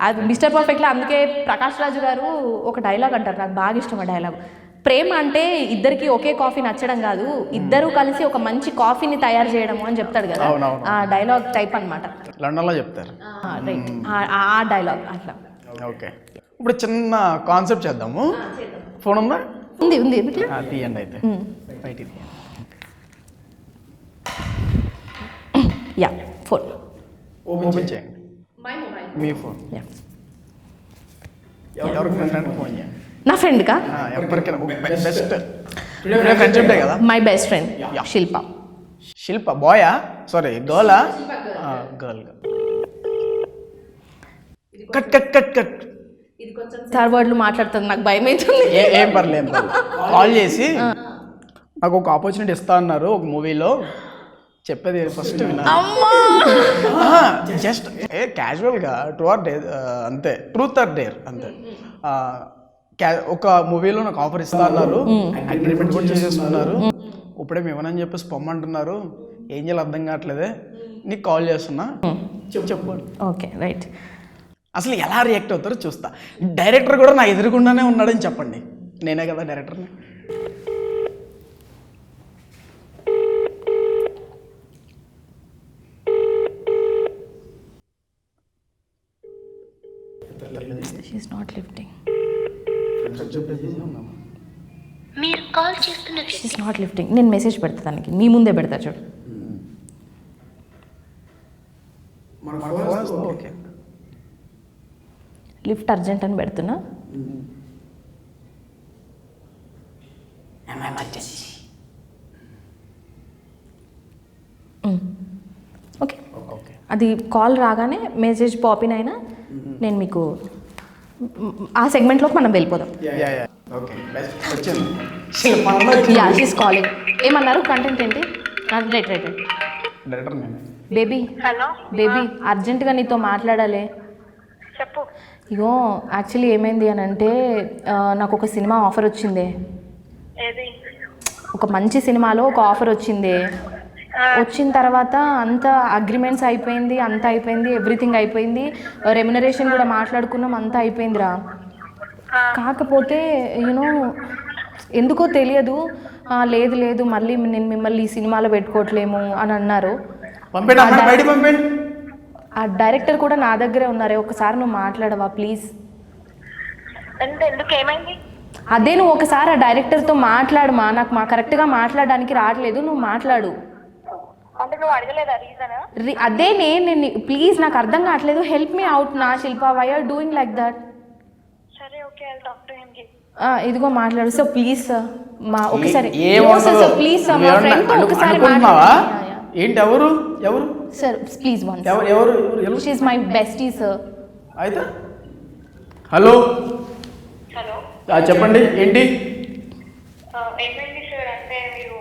అది మిస్టర్ పర్ఫెక్ట్లో అందుకే ప్రకాష్ రాజు గారు ఒక డైలాగ్ అంటారు, నాకు బాగా ఇష్టం ఆ డైలాగ్. ప్రేమ అంటే ఇద్దరికి ఒకే కాఫీ నచ్చడం కాదు, ఇద్దరు కలిసి ఒక మంచి కాఫీని తయారు చేయడము అని చెప్తాడు కదా. ఆ డైలాగ్ టైప్ అనమాట, లండన్లో చెప్తారు. రైట్, ఆ డైలాగ్ అట్లా. ఓకే, ఇప్పుడు చిన్న కాన్సెప్ట్ చేద్దాము. ఫోన్ ఉందా? ఉంది. తీయండి అయితే. యా, ఫోన్ ఓపెన్ చేయండి. మీ ఫోన్ ఎవరికి ఫోన్ చేయండి. నా ఫ్రెండ్కా? ఎవరికైనా బెస్ట్ ఫ్రెండ్షిప్ డే కదా. My best friend Shilpa. బాయా? సారీ, గర్లా? గర్ల్. కట్ సార్ వర్డ్లు మాట్లాడుతుంది, నాకు భయం అవుతుంది. ఏం పర్లేదు. కాల్ చేసి నాకు ఒక ఆపర్చునిటీ ఇస్తా అన్నారు ఒక మూవీలో, చెప్పేది ఫస్ట్ జస్ట్ క్యాజువల్గా అంతే, ట్రూత్ ఆర్ డేర్ అంతే. ఒక మూవీలో నాకు ఆఫర్ ఇస్తా అన్నారు, అగ్రిమెంట్ కూడా చేసేస్తున్నారు. ఇప్పుడే ఇవ్వనని చెప్పేసి పొమ్మంటున్నారు, ఏం చేయాలి అర్థం కావట్లేదే, నీకు కాల్ చేస్తున్నా, చెప్పు. Okay, right. అసలు ఎలా రియాక్ట్ అవుతారో చూస్తా. డైరెక్టర్ కూడా నా ఎదురుగుండానే ఉన్నాడని చెప్పండి. నేనే కదా డైరెక్టర్ని. She's not lifting. మీరు కాల్ చేస్తున్న షీఈస్ నాట్ లిఫ్టింగ్. నేను మెసేజ్ పెడతా దానికి, నీ ముందే పెడతా చూడు. ఓకే, లిఫ్ట్ అర్జెంట్ అని పెడుతున్నా. ఓకే, అది కాల్ రాగానే మెసేజ్ పాపిన్ అయినా నేను మీకు ఆ సెగ్మెంట్లోకి మనం వెళ్ళిపోదాం. Yeah, she's calling. ఏమన్నారు? కంటెంట్ ఏంటి? Right right right. డైరెక్టర్ నేను. బేబీ, హలో బేబీ అర్జెంటుగా నీతో మాట్లాడాలి. చెప్పు. ఇగో యాక్చువల్లీ ఏమైంది అని అంటే నాకు ఒక సినిమా ఆఫర్ వచ్చింది. ఏది? ఒక మంచి సినిమాలో ఒక ఆఫర్ వచ్చింది. వచ్చిన తర్వాత అంతా అగ్రిమెంట్స్ అయిపోయింది, అంతా అయిపోయింది, ఎవ్రీథింగ్ అయిపోయింది, రెమ్యునరేషన్ కూడా మాట్లాడుకున్నాం, అంతా అయిపోయిందిరా. కాకపోతే యూనో ఎందుకో తెలియదు, లేదు లేదు మళ్ళీ నేను మిమ్మల్ని ఈ సినిమాలో పెట్టుకోవట్లేము అని అన్నారు. ఆ డైరెక్టర్ కూడా నా దగ్గరే ఉన్నారే, ఒకసారి నువ్వు మాట్లాడవా ప్లీజ్? ఎందుకు, ఏమైంది? అదే నువ్వు ఒకసారి ఆ డైరెక్టర్తో మాట్లాడమా, నాకు కరెక్ట్గా మాట్లాడడానికి రావట్లేదు, నువ్వు మాట్లాడు. అంటే నువ్వు అడగలేదా రీజన్? అదే నేను ప్లీజ్, నాకు అర్థం కావట్లేదు, హెల్ప్ మీ అవుట్ నా Shilpa, why are doing like that? సరే okay, I'll talk to him. ఇదిగో మాట్లాడు సార్ ప్లీజ్ సార్, మా ఒకసారి ప్లీజ్ సార్, మా మా ఫ్రెండ్తో ఒకసారి ఏంటి? ఎవరు ఎవరు సార్ ప్లీజ్ వన్. ఎవరు? She is my bestie sir. అయితే హలో, హలో చెప్పండి ఏంటి? ఏమైంది సార్? అంటే మీరు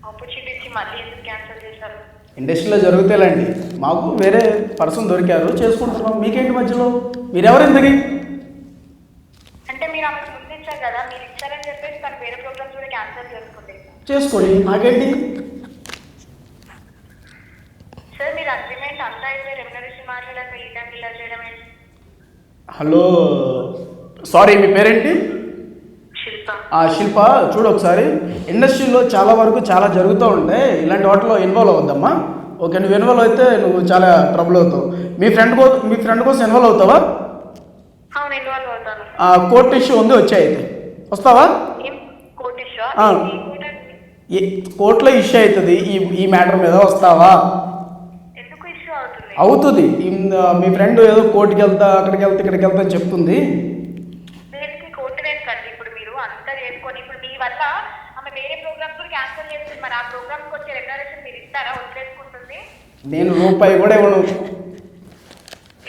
ఆపర్చునిటీ మళ్ళీ ఎందుకు క్యాన్సిల్ చేశారు? ఇండస్ట్రీలో జరుగుతాయిలేండి, మాకు వేరే పర్సన్ దొరికారు, చేసుకుంటున్నాం. మీకేంటి మధ్యలో? మీరెవరు ఇంతకీ? అంటే మీరు ఆమెకు ముందు ఇచ్చారు కదా, మీరు ఇచ్చారని చెప్పేసి తను వేరే ప్రోగ్రామ్స్ కూడా క్యాన్సిల్ చేసుకోండి, నాకేంటి? సార్ మీరు అగ్రిమెంట్ అంతా అయితే రెమ్యునరేషన్ మాట్లాడాక ఈ టైంకి ఇలా చేయడం ఏంటి? హలో, సారీ మీ పేరేంటి? శిల్ప. శిల్ప, చూడు ఒకసారి, ఇండస్ట్రీలో చాలా వరకు చాలా జరుగుతూ ఉంటాయి, ఇలాంటి వాటిలో ఇన్వాల్వ్ అవుద్దమ్మా. ఓకే, నువ్వు ఇన్వాల్వ్ అయితే నువ్వు చాలా ట్రబుల్ అవుతావు. మీ ఫ్రెండ్ కోసం ఇన్వాల్వ్ అవుతావా? అవును, ఇన్వాల్వ్ అవుతాను. కోర్టు ఇష్యూ ఉంది, వచ్చాయి, అయితే వస్తావా? Court issue? కోర్టులో ఇష్యూ అవుతుంది, ఈ మ్యాటర్ మీద వస్తావా? ఎందుకు ఇష్యూ అవుతుంది? అవుతుంది, మీ ఫ్రెండ్ ఏదో కోర్టుకి వెళ్తా, అక్కడికి వెళ్తా, ఇక్కడికి వెళ్తా అని చెప్తుంది. కోర్టు వేసుకోండి. ఇప్పుడు మీరు అంతా చేసుకొని ఇప్పుడు మీ వల్ల ఆమె వేరే ప్రోగ్రామ్స్ కూడా క్యాన్సిల్ చేస్తుంది. మరి ఆ ప్రోగ్రామ్కి వచ్చే రెమ్యునరేషన్ మీరు ఇస్తారా? వదిలేసుకుంటుంది. నేను రూపాయి కూడా ఇవ్వను.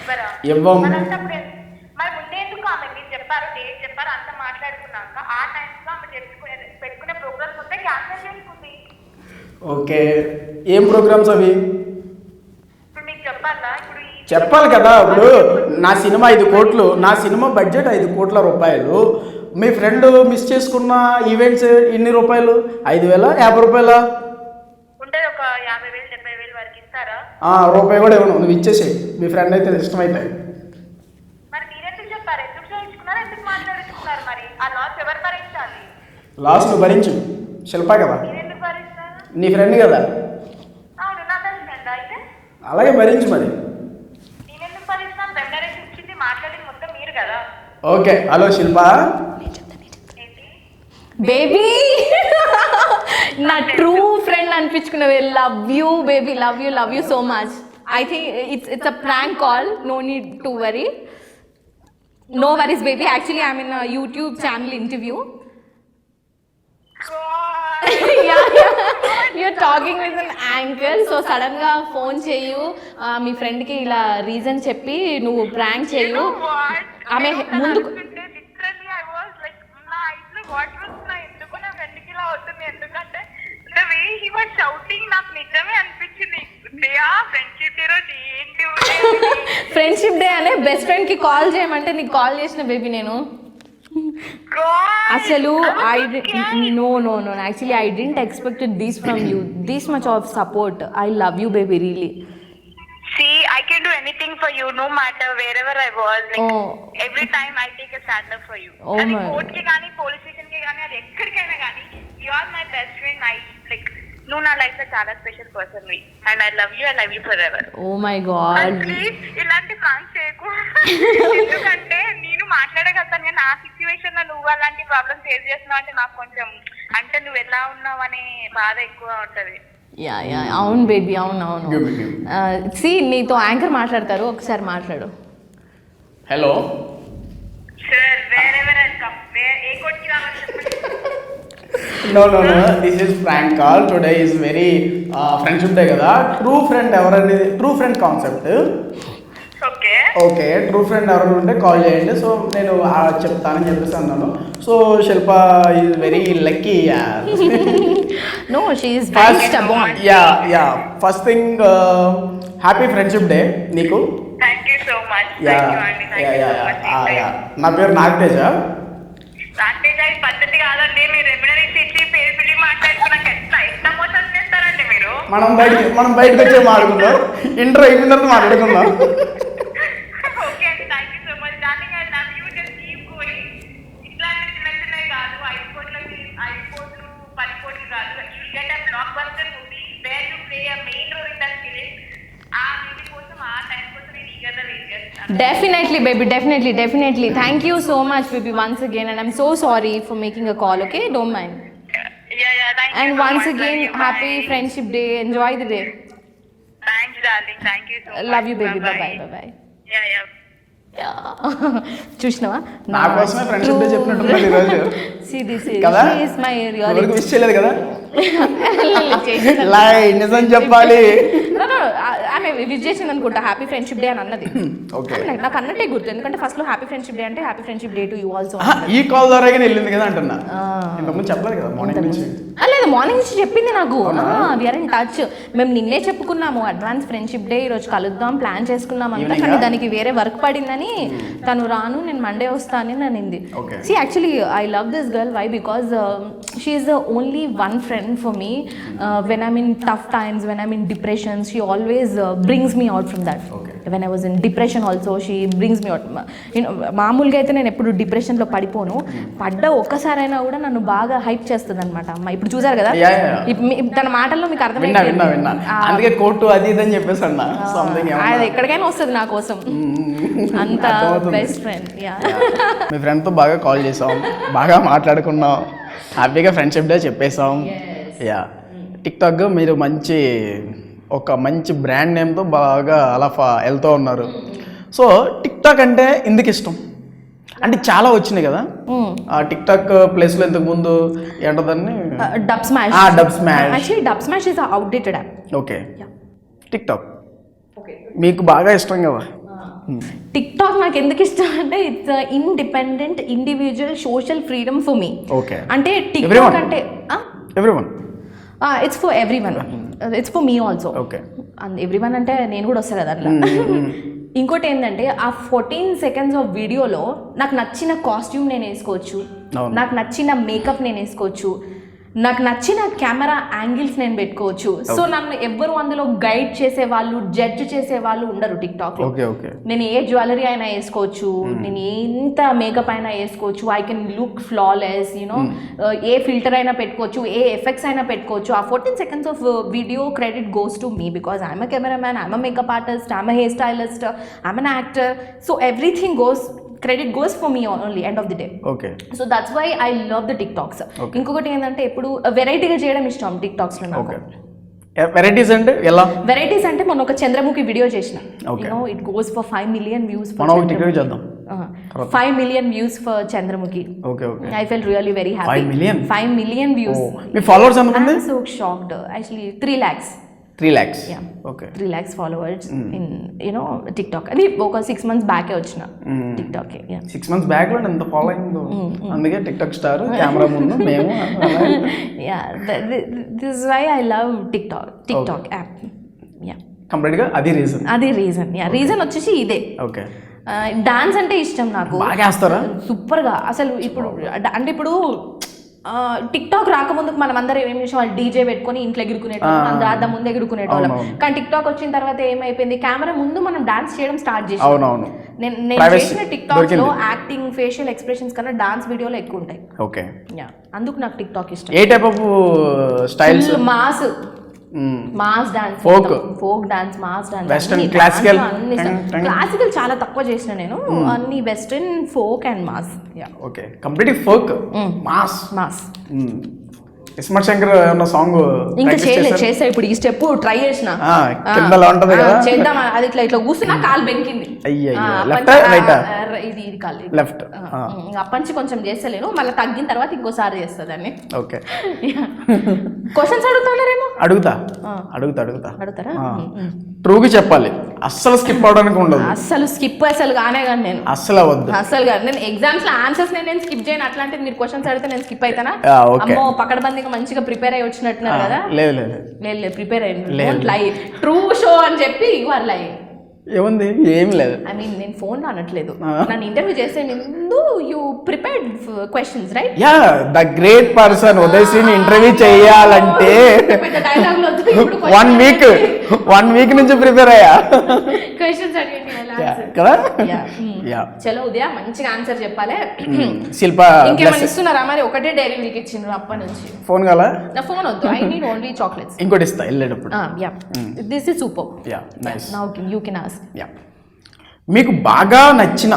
ఇవ్వరా? ఇవ్వం. మరి ముందే ఎందుకు ఆమె మీరు చెప్పారు, డేట్ చెప్పారు, అంతా మాట్లాడుకున్నాక ఆ టైంలో ఆమె పెట్టుకునే ప్రోగ్రామ్స్ ఉంటే క్యాన్సిల్ చేసుకుంది. ఓకే, ఏం ప్రోగ్రామ్స్ అవి? ఇప్పుడు మీకు చెప్పాలా? ఇప్పుడు చెప్పాలి కదా. ఇప్పుడు నా సినిమా 5 కోట్లు, నా సినిమా బడ్జెట్ 5 కోట్ల రూపాయలు. మీ ఫ్రెండ్ మిస్ చేసుకున్న ఈవెంట్స్ ఎన్ని రూపాయలు? 5,000, 50 రూపాయలా? ఉంటే ఒక 50,000, 70,000 వరకు ఇస్తారా? రూపాయి కూడా ఇవ్వను, నువ్వు ఇచ్చేసేయి. మీ ఫ్రెండ్ అయితే ఇష్టమైతే. మరి మీరెందుకు చెప్పారు? ఎందుకు చేయించుకున్నారు? ఎందుకు మాట్లాడుతున్నారు? మరి ఆ లాస్ ఎవరు భరించాలి? లాస్ నువ్వు భరించు, శిల్పా కదా, మీరెందుకు భరిస్తారు? నీ ఫ్రెండ్ కదా. అవును, నా ఫ్రెండ్ అయితే అలాగే భరించు. మరి నేనెందుకు భరిస్తాను? రెమ్యునరేషన్ ఇచ్చింది, మాట్లాడింది మొత్తం మీరు కదా. Okay, hello Shilpa. బేబీ నా ట్రూ ఫ్రెండ్ అనిపించుకున్నవి. Love you baby, love you so much. I think it's a prank call, no need to worry. No worries baby, actually I mean YouTube channel interview. You're talking with an anchor, so sudden గా phone చేయు, మీ friend కి ఇలా reason చెప్పి నువ్వు prank చేయు. ఆమె ముందు ఫ్రెండ్షిప్ డే అనే బెస్ట్ ఫ్రెండ్ కి కాల్ చేయమంటే నీకు కాల్ చేసిన బేబీ నేను. అసలు no actually I didn't expect this from you, this much of support. I love you baby, really. See, I can do anything for you. you no matter wherever I was. Like, Oh. every time I take a stand up for you. Oh అది my court కి కానీ police station కి కానీ అది ఎక్కడికైనా కానీ you are my best friend. I like నువ్వు నా లైఫ్ లో చాలా special person and I love you forever. Oh my god. Please ఇలాంటి ప్రాంక్స్ చేయకు. ఎందుకంటే నేను మాట్లాడగలుగుతాను కానీ నా సిచ్యువేషన్ లో నువ్వు అలాంటి ప్రాబ్లమ్ ఫేస్ చేస్తున్నావు అంటే నాకు కొంచెం అంటే నువ్వు ఎలా ఉన్నావు అనే బాధ ఎక్కువ ఉంటది. యా అవును బేబీ, అవును. సి నీతో యాంకర్ మాట్లాడతారు, ఒకసారి మాట్లాడు. Hello sir wherever welcome. ఏ కోర్టుకి రావాలి చెప్పండి. No this is prank call. Today is very friendship day కదా. ట్రూ ఫ్రెండ్ ఎవరనేది true friend concept. Okay true friend ఎవరైనా ఉంటే కాల్ చేయండి. సో నేను చెప్తానని చెప్పేసి అన్నాను. So Shilpa is very lucky. No she is very stubborn. Yeah first thing happy friendship day నీకు. Thank you so much. నా పేరు నాగతేజ. నాగతేజ ఈ పద్ధతి కాదండి. మీరు రెమ్యునరేషన్ ఇచ్చి పేరు పిలిచి మాట్లాడుకున్నాక ఎట్లా మోసం చేస్తారండి మీరు. మనం బయటకు వచ్చే మాట్లాడుకుందాం. ఇంటర్ అయిపోయిన తర్వాత మాట్లాడుకుందాం. ఓకే అండి, thank you so much darling. I love you. Just keep going. ఇట్లాంటి చిన్నవి కాదు, 5 కోట్లు 10 కోట్లు కాదు. You get a blockbuster movie where you play a main role in that film. ఆ మూవీ కోసం ఆ టైం కోసం నేను ఈగర్గా వెయిట్ చేస్తాను. Definitely baby, definitely. Thank you so much baby once again, and I'm so sorry for making a call, okay? Don't mind. Yeah, thank you. And so once much. again, Love you. happy Bye. friendship day. Enjoy the day. Thanks darling. Thank you so much. Love you baby. Bye. Yeah. చూసినావా నా కోసమే friendship day చెప్పినట్టున్నాడు ఈరోజు కదా. ఎవరికి wish చేయలేదు కదా. నిజం చెప్పాలి. ఆమె విష్ చేసింది అనుకుంటా, హ్యాపీ ఫ్రెండ్షిప్ డే అని అన్నది. ఓకే నాకు అన్నట్టే గుర్తు, ఎందుకంటే ఫస్ట్ లో హ్యాపీ ఫ్రెండ్షిప్ డే అంటే happy friendship day to you also. ఈ కాల్ ద్వారాగా వెళ్ళింది కదా అంటున్నా. ఇంతకుముందు చెప్పలేదు కదా మార్నింగ్ నుంచి. లేదు మార్నింగ్ నుంచి చెప్పింది నాకు. We're in touch. మేము నిన్నే చెప్పుకున్నాము అడ్వాన్స్ ఫ్రెండ్షిప్ డే, ఈరోజు కలుద్దాం ప్లాన్ చేసుకున్నాం అంతా, కానీ దానికి వేరే వర్క్ పడిందని తను రాను, నేను మండే వస్తానని అనింది. See actually I love this girl. Why? Because she is the only one friend for me. When I'm in tough times, when I'm in depression, she always brings me out from that. When I was in depression also she brings me out. మామూలుగా అయితే నేను ఎప్పుడు డిప్రెషన్లో పడిపోను, పడ్డ ఒక్కసారైనా కూడా నన్ను బాగా హైప్ చేస్తుంది అనమాట అమ్మ. ఇప్పుడు చూసారు కదా తన మాటల్లో మీకు అర్థమైంది. అందుకే కోర్టు అది ఇది అని చెప్పేసి అన్నా. అది ఎక్కడికైనా వస్తుంది నా కోసం. అంత బెస్ట్ ఫ్రెండ్. మీ ఫ్రెండ్తో బాగా కాల్ చేసాం, బాగా మాట్లాడుకున్నాం, హ్యాపీగా ఫ్రెండ్షిప్ డే చెప్పేసాం. టిక్టాక్ మీరు ఒక మంచి బ్రాండ్ నేమ్తో బాగా అలా వెళ్తూ ఉన్నారు. సో టిక్టాక్ అంటే ఎందుకు ఇష్టం? అంటే చాలా వచ్చినాయి కదా ఆ టిక్టాక్ ప్లేస్లో ఇంతకు ముందు ఏంటోదాన్ని Dubsmash. Actually Dubsmash is outdated app. Okay TikTok మీకు బాగా ఇష్టం కదా. టిక్టాక్ నాకు ఎందుకు ఇష్టం అంటే it's independent individual social freedom for me. Okay అంటే టిక్టాక్ అంటే everyone, it's for everyone, it's for me also. Okay everyone అంటే నేను కూడా వస్తాను కదా అట్లా. ఇంకోటి ఏంటంటే ఆ 14 seconds ఆఫ్ వీడియోలో నాకు నచ్చిన కాస్ట్యూమ్ నేను వేసుకోవచ్చు, నాకు నచ్చిన మేకప్ నేను వేసుకోవచ్చు, నాకు నచ్చిన కెమెరా యాంగిల్స్ నేను పెట్టుకోవచ్చు. సో నన్ను ఎవ్వరు అందులో గైడ్ చేసే వాళ్ళు, జడ్జ్ చేసే వాళ్ళు ఉండరు టిక్టాక్ లో. నేను ఏ జ్యువెలరీ అయినా వేసుకోవచ్చు, నేను ఎంత మేకప్ అయినా వేసుకోవచ్చు, I can look flawless, you know A filter అయినా పెట్టుకోవచ్చు, ఏ ఎఫెక్ట్స్ అయినా పెట్టుకోవచ్చు. ఆ 14 seconds of video credit goes to me because I'm a cameraman, I'm a makeup artist, I'm a hair stylist, I'm an actor. So everything credit goes for me only end of the day. Okay. So that's why I love the TikToks. ఇంకొకటి ఏంటంటే ఎప్పుడు వెరైటీగా చేయడం ఇష్టం TikToks లో నాకు. Varieties అంటే ఎలా? వెరైటీస్ అంటే మొన్న ఒక చంద్రముఖి వీడియో చేసిన. It goes for 5 million views. మనం ఒక టిక్టాక్ చేద్దాం. 5 million views for Chandramukhi. I felt really very happy. 5 million views. Me followers ఎంత మంది? I'm so shocked. Actually 3 lakhs. 3 lakhs. Yeah. Okay. 3 lakhs followers in TikTok. అది ఒక 6 months back వచ్చిన TikTok. 6 months back లో ఎంత ఫాలోయింగ్. అందుకే TikTok star camera ముందు మేము. This is why I love TikTok app. Complete గా అది రీజన్. రీజన్ వచ్చేసి ఇదే. ఓకే. డాన్స్ అంటే ఇష్టం నాకు. బాగా వేస్తారా? సూపర్ గా. అసలు ఇప్పుడు అంటే ఇప్పుడు టిక్ టాక్ రాకముందుకు మనం అందరం ఏం చేసాం, వాళ్ళు డీజే పెట్టుకొని ఇంట్లో ఎగురుకునేటోళ్ళం, అందరం ముందు ఎగురుకునేటోళ్ళం. కానీ టిక్ టాక్ వచ్చిన తర్వాత ఏమైపోయింది, కెమెరా ముందు మనం డాన్స్ చేయడం స్టార్ట్ చేసాం. అవునవును. నేను చేసిన టిక్ టాక్ లో యాక్టింగ్, ఫేషియల్ ఎక్స్ప్రెషన్స్ కన్నా డాన్స్ వీడియోలు ఎక్కువ ఉంటాయి. ఓకే, అందుకు నాకు టిక్ టాక్ ఇష్టం. ఏ type of styles? Mass dance, folk dance, mass dance, western, classical. Classical చాలా తక్కువ చేసిన నేను, అన్ని western, folk and mass. Okay, complete folk, mass. ISmart Shankar ఏమన్నా సాంగ్ ఇంకా చేసా ఇప్పుడు ఈ స్టెప్ ట్రై చేసిన, చేద్దాం అది ఇట్లా కూర్చున్నా కాలు బెంకింది. ఇది కాదు లెఫ్ట్. అప్పటి కొంచెం చేస్తలేను, మళ్ళీ తగ్గిన తర్వాత ఇంకోసారి చేస్తా దాన్ని. ఓకే, క్వశ్చన్స్ అడుగుతున్నారేమో? అడుగుతారా? ట్రూగా చెప్పాలి, అస్సలు స్కిప్ అవడానికి ఉండదు. అస్సలు కానే కానీ నేను అస్సలు కాదు. నేను ఎగ్జామ్స్ లో ఆన్సర్స్ నేను స్కిప్ చేయను. అట్లాంటిది మీరు క్వశ్చన్స్ అడిగితే నేను స్కిప్ అవుతానా? అమ్మో, పకడ్బందీగా మంచిగా ప్రిపేర్ అయ్యి వచ్చినట్టున్నారు కదా. లేదు ప్రిపేర్ అయ్యింది. లై ట్రూ షో అని చెప్పి యువర్ లై. ఏముంది, ఏం లేదు. ఐ మీన్ నేను ఫోన్ లో అనట్లేదు, నన్ను ఇంటర్వ్యూ చేసే ముందు you prepared questions, right? Yeah, the great person ఉదయశ్రీని ఇంటర్వ్యూ చేయాలంటే 1 వీక్ నుంచి ప్రిపేర్ అయ్యా. క్వశ్చన్స్ అడిగండి కదా. చలో ఉదయ మంచిగా ఆన్సర్ చెప్పాలి. శిల్ప ఇంకేమైనా ఇస్తున్నారా మరి? ఒకటే డైరీ మిల్క్ ఇచ్చిండ్రు అప్పటి నుంచి. ఫోన్ కావాలా? నా ఫోన్ వద్దు, ఐ నీడ్ ఓన్లీ చాక్లెట్స్. ఇంకోటి ఇస్తా వెళ్ళేటప్పుడు. This is super. Nice. Now you can ask. మీకు బాగా నచ్చిన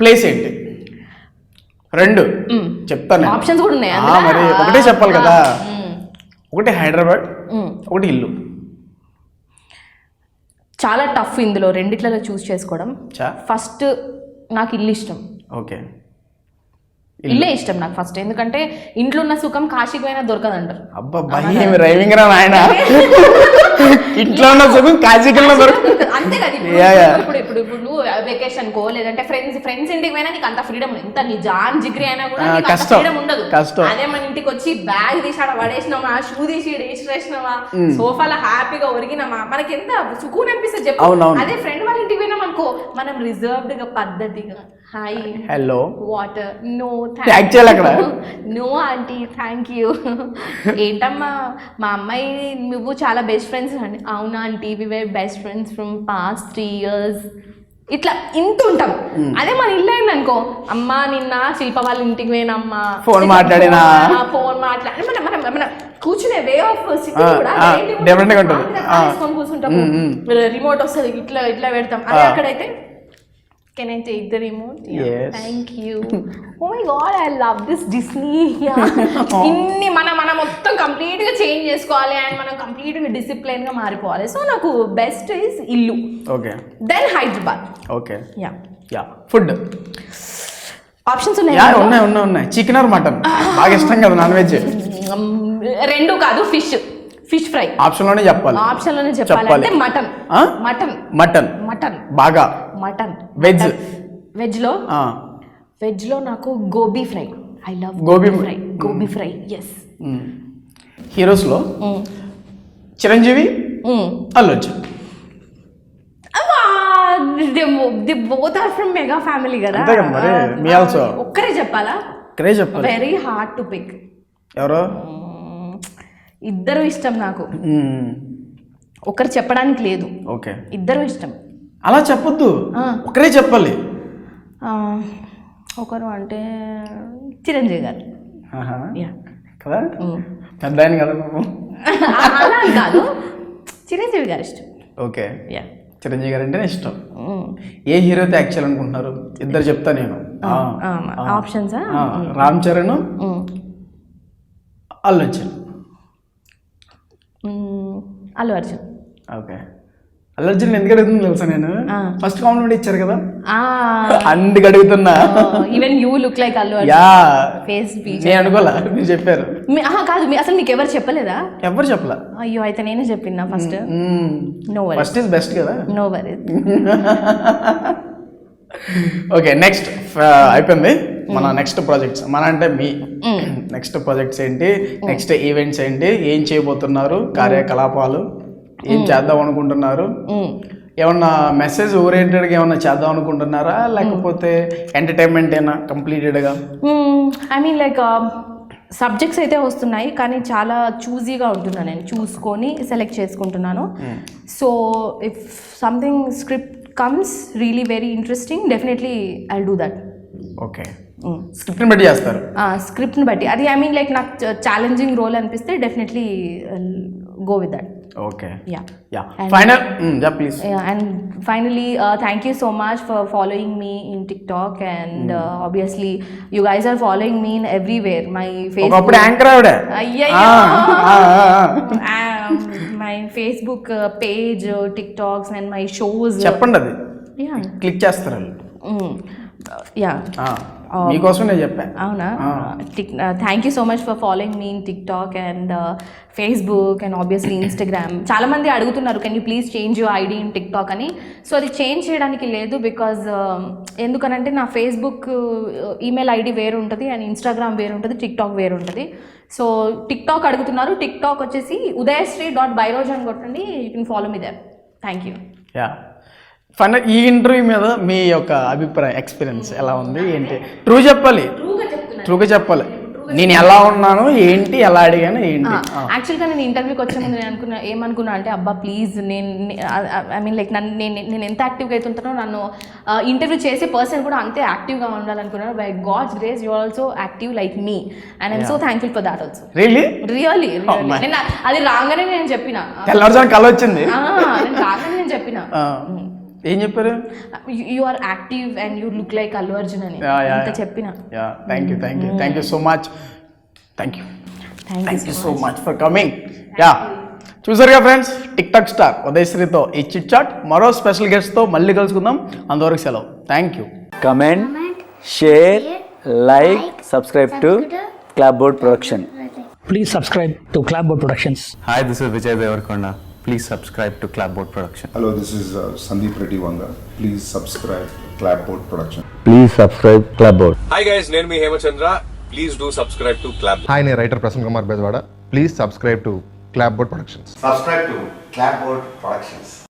ప్లేస్ ఏంటి? 2 చెప్తాను. ఆప్షన్స్ కూడా ఉన్నాయి మరి, ఒకటే చెప్పాలి కదా. ఒకటి హైదరాబాద్, ఒకటి ఇల్లు. చాలా టఫ్ ఇందులో రెండిట్లలో చూస్ చేసుకోవడం. ఫస్ట్ నాకు ఇల్లు ఇష్టం. ఓకే, ఇల్లే ఇష్టం నాకు ఫస్ట్. ఎందుకంటే ఇంట్లో ఉన్న సుఖం కాశీకి పోయినా దొరకదు అంటారు. అబ్బా, డ్రైవింగ్ రా నాయన. ఇంట్లో ఉన్న సుఖం కాశీకి వెళ్ళినా దొరకదు. అంతే కదా. ఇప్పుడు నువ్వు వెకేషన్ కో లేదంటే ఫ్రెండ్స్ ఇంటికి పోయినా నీకు అంత ఫ్రీడమ్ ఉంది. ఎంత నీ జాన్ జిగ్రీ అయినా కూడా ఫ్రీడమ్ ఉండదు. అదే మన ఇంటికి వచ్చి బ్యాగ్ తీసి ఆడ పడేసినావా, షూ తీసి వేసినావా, సోఫాలో హ్యాపీగా ఒరిగినామా, మనకి ఎంత సుకూన్ అనిపిస్తుంది చెప్పు. అదే ఫ్రెండ్ వాళ్ళ ఇంటికి పోయినాం అనుకో, మనం రిజర్వ్డ్ గా పద్ధతిగా hi, hello, water, no no aunty, thank you. ఏంటమ్మా మా అమ్మాయి నువ్వు చాలా బెస్ట్ ఫ్రెండ్స్ అండి. అవునా aunty, we were best friends from past 3 years. ఇట్లా ఇంత ఉంటాం. అదే మన ఇల్లు అయింది అనుకో, అమ్మా నిన్న శిల్ప వాళ్ళ ఇంటికి పోయినమ్మా, ఫోన్ మాట్లాడి మన కూర్చునే వే ఆఫ్ సిట్టింగ్ కూడా కూర్చుంటాము. రిమోట్ వస్తుంది, ఇట్లా పెడతాం. అదే అక్కడైతే can I take the remote? Yes. Thank you. Oh my god, I love this Disney. ఇన్ని మనం మొత్తం కంప్లీట్ గా చేంజ్ చేసుకోవాలి అండ్ మనం కంప్లీట్ గా డిసిప్లిన్ గా మారిపోవాలి. సో నాకు బెస్ట్ ఇస్ ఇల్లు. Okay, then Hyderabad. Okay, food options ఉన్నాయి. ఉన్నాయి. చికెన్ ఆర్ మటన్ బాగా ఇష్టం కదా, నాన్ వెజ్? 2 కాదు, ఫిష్ ఫ్రై. ఆప్షన్ లోనే చెప్పాలి. అంటే మటన్ బాగా. మటన్. వెజ్ లో నాకు gobi fry. I love gobi fry. Yes. Heroes లో Chiranjeevi, Allu Arjun. They both are from mega family కదా. మీ ఆల్సో. ఒక్కరే చెప్పాలా? Very hard to pick. ఎవరో ఇద్దరు ఇష్టం నాకు. ఒకరు చెప్పడానికి లేదు. ఓకే, ఇద్దరు ఇష్టం. అలా చెప్పొద్దు, ఒకరే చెప్పాలి. ఒకరు అంటే చిరంజీవి గారు కదా, పెద్ద ఆయన కదా. అలా కాదు, చిరంజీవి గారు ఇష్టం. ఓకే, చిరంజీవి గారు అంటేనే ఇష్టం. ఏ హీరోతో యాక్ట్ చేయాలనుకుంటున్నారు? ఇద్దరు చెప్తా నేను. ఆప్షన్స్ రామ్ చరణ్, అల్లు అర్జున్. అల్లు అర్జున్. ఓకే, అల్లు అర్జున్ ఎందుకు అడుగుతుంది తెలుసా, నేను ఫస్ట్ కాంప్లిమెంట్ ఇచ్చారు కదా అందుకు అడుగుతున్నా. Even you look like Allu Arjun. Face నేను అనుకోలే, మీరు చెప్పారు. కాదు, అసలు మీకు ఎవరు చెప్పలేదా? ఎవరు చెప్పలే. అయ్యో, అయితే నేనే చెప్పినా first. No worries, first is best కదా. No worries. ఓకే, నెక్స్ట్ అయిపోయింది మన నెక్స్ట్ ప్రాజెక్ట్స్. మన అంటే మీ నెక్స్ట్ ప్రాజెక్ట్స్ ఏంటి, నెక్స్ట్ ఈవెంట్స్ ఏంటి, ఏం చేయబోతున్నారు, కార్యకలాపాలు ఏం చేద్దాం అనుకుంటున్నారు, ఏమన్నా మెసేజ్ ఓరియంటెడ్గా ఏమన్నా చేద్దాం అనుకుంటున్నారా, లేకపోతే ఎంటర్టైన్మెంట్ ఏనా కంప్లీటెడ్గా? ఐ మీన్ లైక్ సబ్జెక్ట్స్ అయితే వస్తున్నాయి, కానీ చాలా చూజీగా ఉంటున్నాను, నేను చూసుకొని సెలెక్ట్ చేసుకుంటున్నాను. So if something script comes really very interesting, definitely I do that. Okay, స్క్రిప్ట్ని బట్టి చేస్తారు? స్క్రిప్ట్ని బట్టి, అది ఐ మీన్ లైక్ నాకు ఛాలెంజింగ్ రోల్ అనిపిస్తే definitely go with that. Okay, yeah. Final please. And finally, thank you so much for following me in TikTok, and obviously you guys are following me in everywhere. My Facebook. ఒకప్పుడు anchor ఆవిడ. My Facebook page, TikToks, and my shows. చెప్పండి, అది Yeah. Click చేస్తారు వాళ్ళు. Yeah. మీకోసం నేను చెప్పాను. అవునా? Thank you so much for following me in TikTok and Facebook and obviously Instagram. చాలామంది అడుగుతున్నారు, can you please change your ID in TikTok అని. సో అది చేంజ్ చేయడానికి లేదు, బికాజ్ ఎందుకనంటే నా ఫేస్బుక్ ఈమెయిల్ ఐడి వేరు ఉంటుంది అండ్ ఇన్స్టాగ్రామ్ వేరు ఉంటుంది, టిక్టాక్ వేరు ఉంటుంది. సో టిక్టాక్ అడుగుతున్నారు, టిక్టాక్ వచ్చేసి udayasree.byroja అని కొట్టండి, you can follow me there. Thank you. Yeah, final ఈ ఇంటర్వ్యూ మీద మీ యొక్క అభిప్రాయం, ఎక్స్పీరియన్స్ ఎలా ఉంది ఏంటి? ట్రూగా చెప్పాలి. నేను ఎలా ఉన్నాను ఏంటి, ఎలా అడిగాను ఏంటి. యాక్చువల్గా నేను ఇంటర్వ్యూకి వచ్చే ముందు నేను ఏమనుకున్నా అంటే, అబ్బా ప్లీజ్ నేను ఐ మీన్ లైక్ నేను ఎంత యాక్టివ్గా అవుతుంటానో, నన్ను ఇంటర్వ్యూ చేసే పర్సన్ కూడా అంతే యాక్టివ్గా ఉండాలనుకున్నాను. By God's grace you also active like me, and I'm so thankful for that also. Really నేను అది రాగానే నేను చెప్పిన, తెల్లవారుజామున కళ వచ్చింది, నేను రాగానే నేను చెప్పిన. ఏం చెప్పారు? You are active and you look like Allu Arjun అని అంత చెప్పిన. Thank you so much. Thank you so much for coming. Yeah, చూసారుగా ఫ్రెండ్స్, టిక్టాక్ స్టార్ ఉదయశ్రీతో ఈ చిట్ చాట్. మరో స్పెషల్ గెస్ట్తో మళ్ళీ కలుసుకుందాం. అంతవరకు సెలవు. Thank you. Comment, share, like, subscribe to Clapboard Production. Please subscribe to Clapboard Productions. Hi, this is Vijay Devarkonda. Please subscribe to Clapboard Production. Hello, this is Sandeep Reddy Vanga. Please subscribe to Clapboard Production. Please subscribe Clapboard. Hi guys, నేను మీ Hemachandra. Please do subscribe to Clapboard. Hi, నేను writer Prasanna Kumar Bezawada. Please subscribe to Clapboard Productions. Subscribe to Clapboard Productions.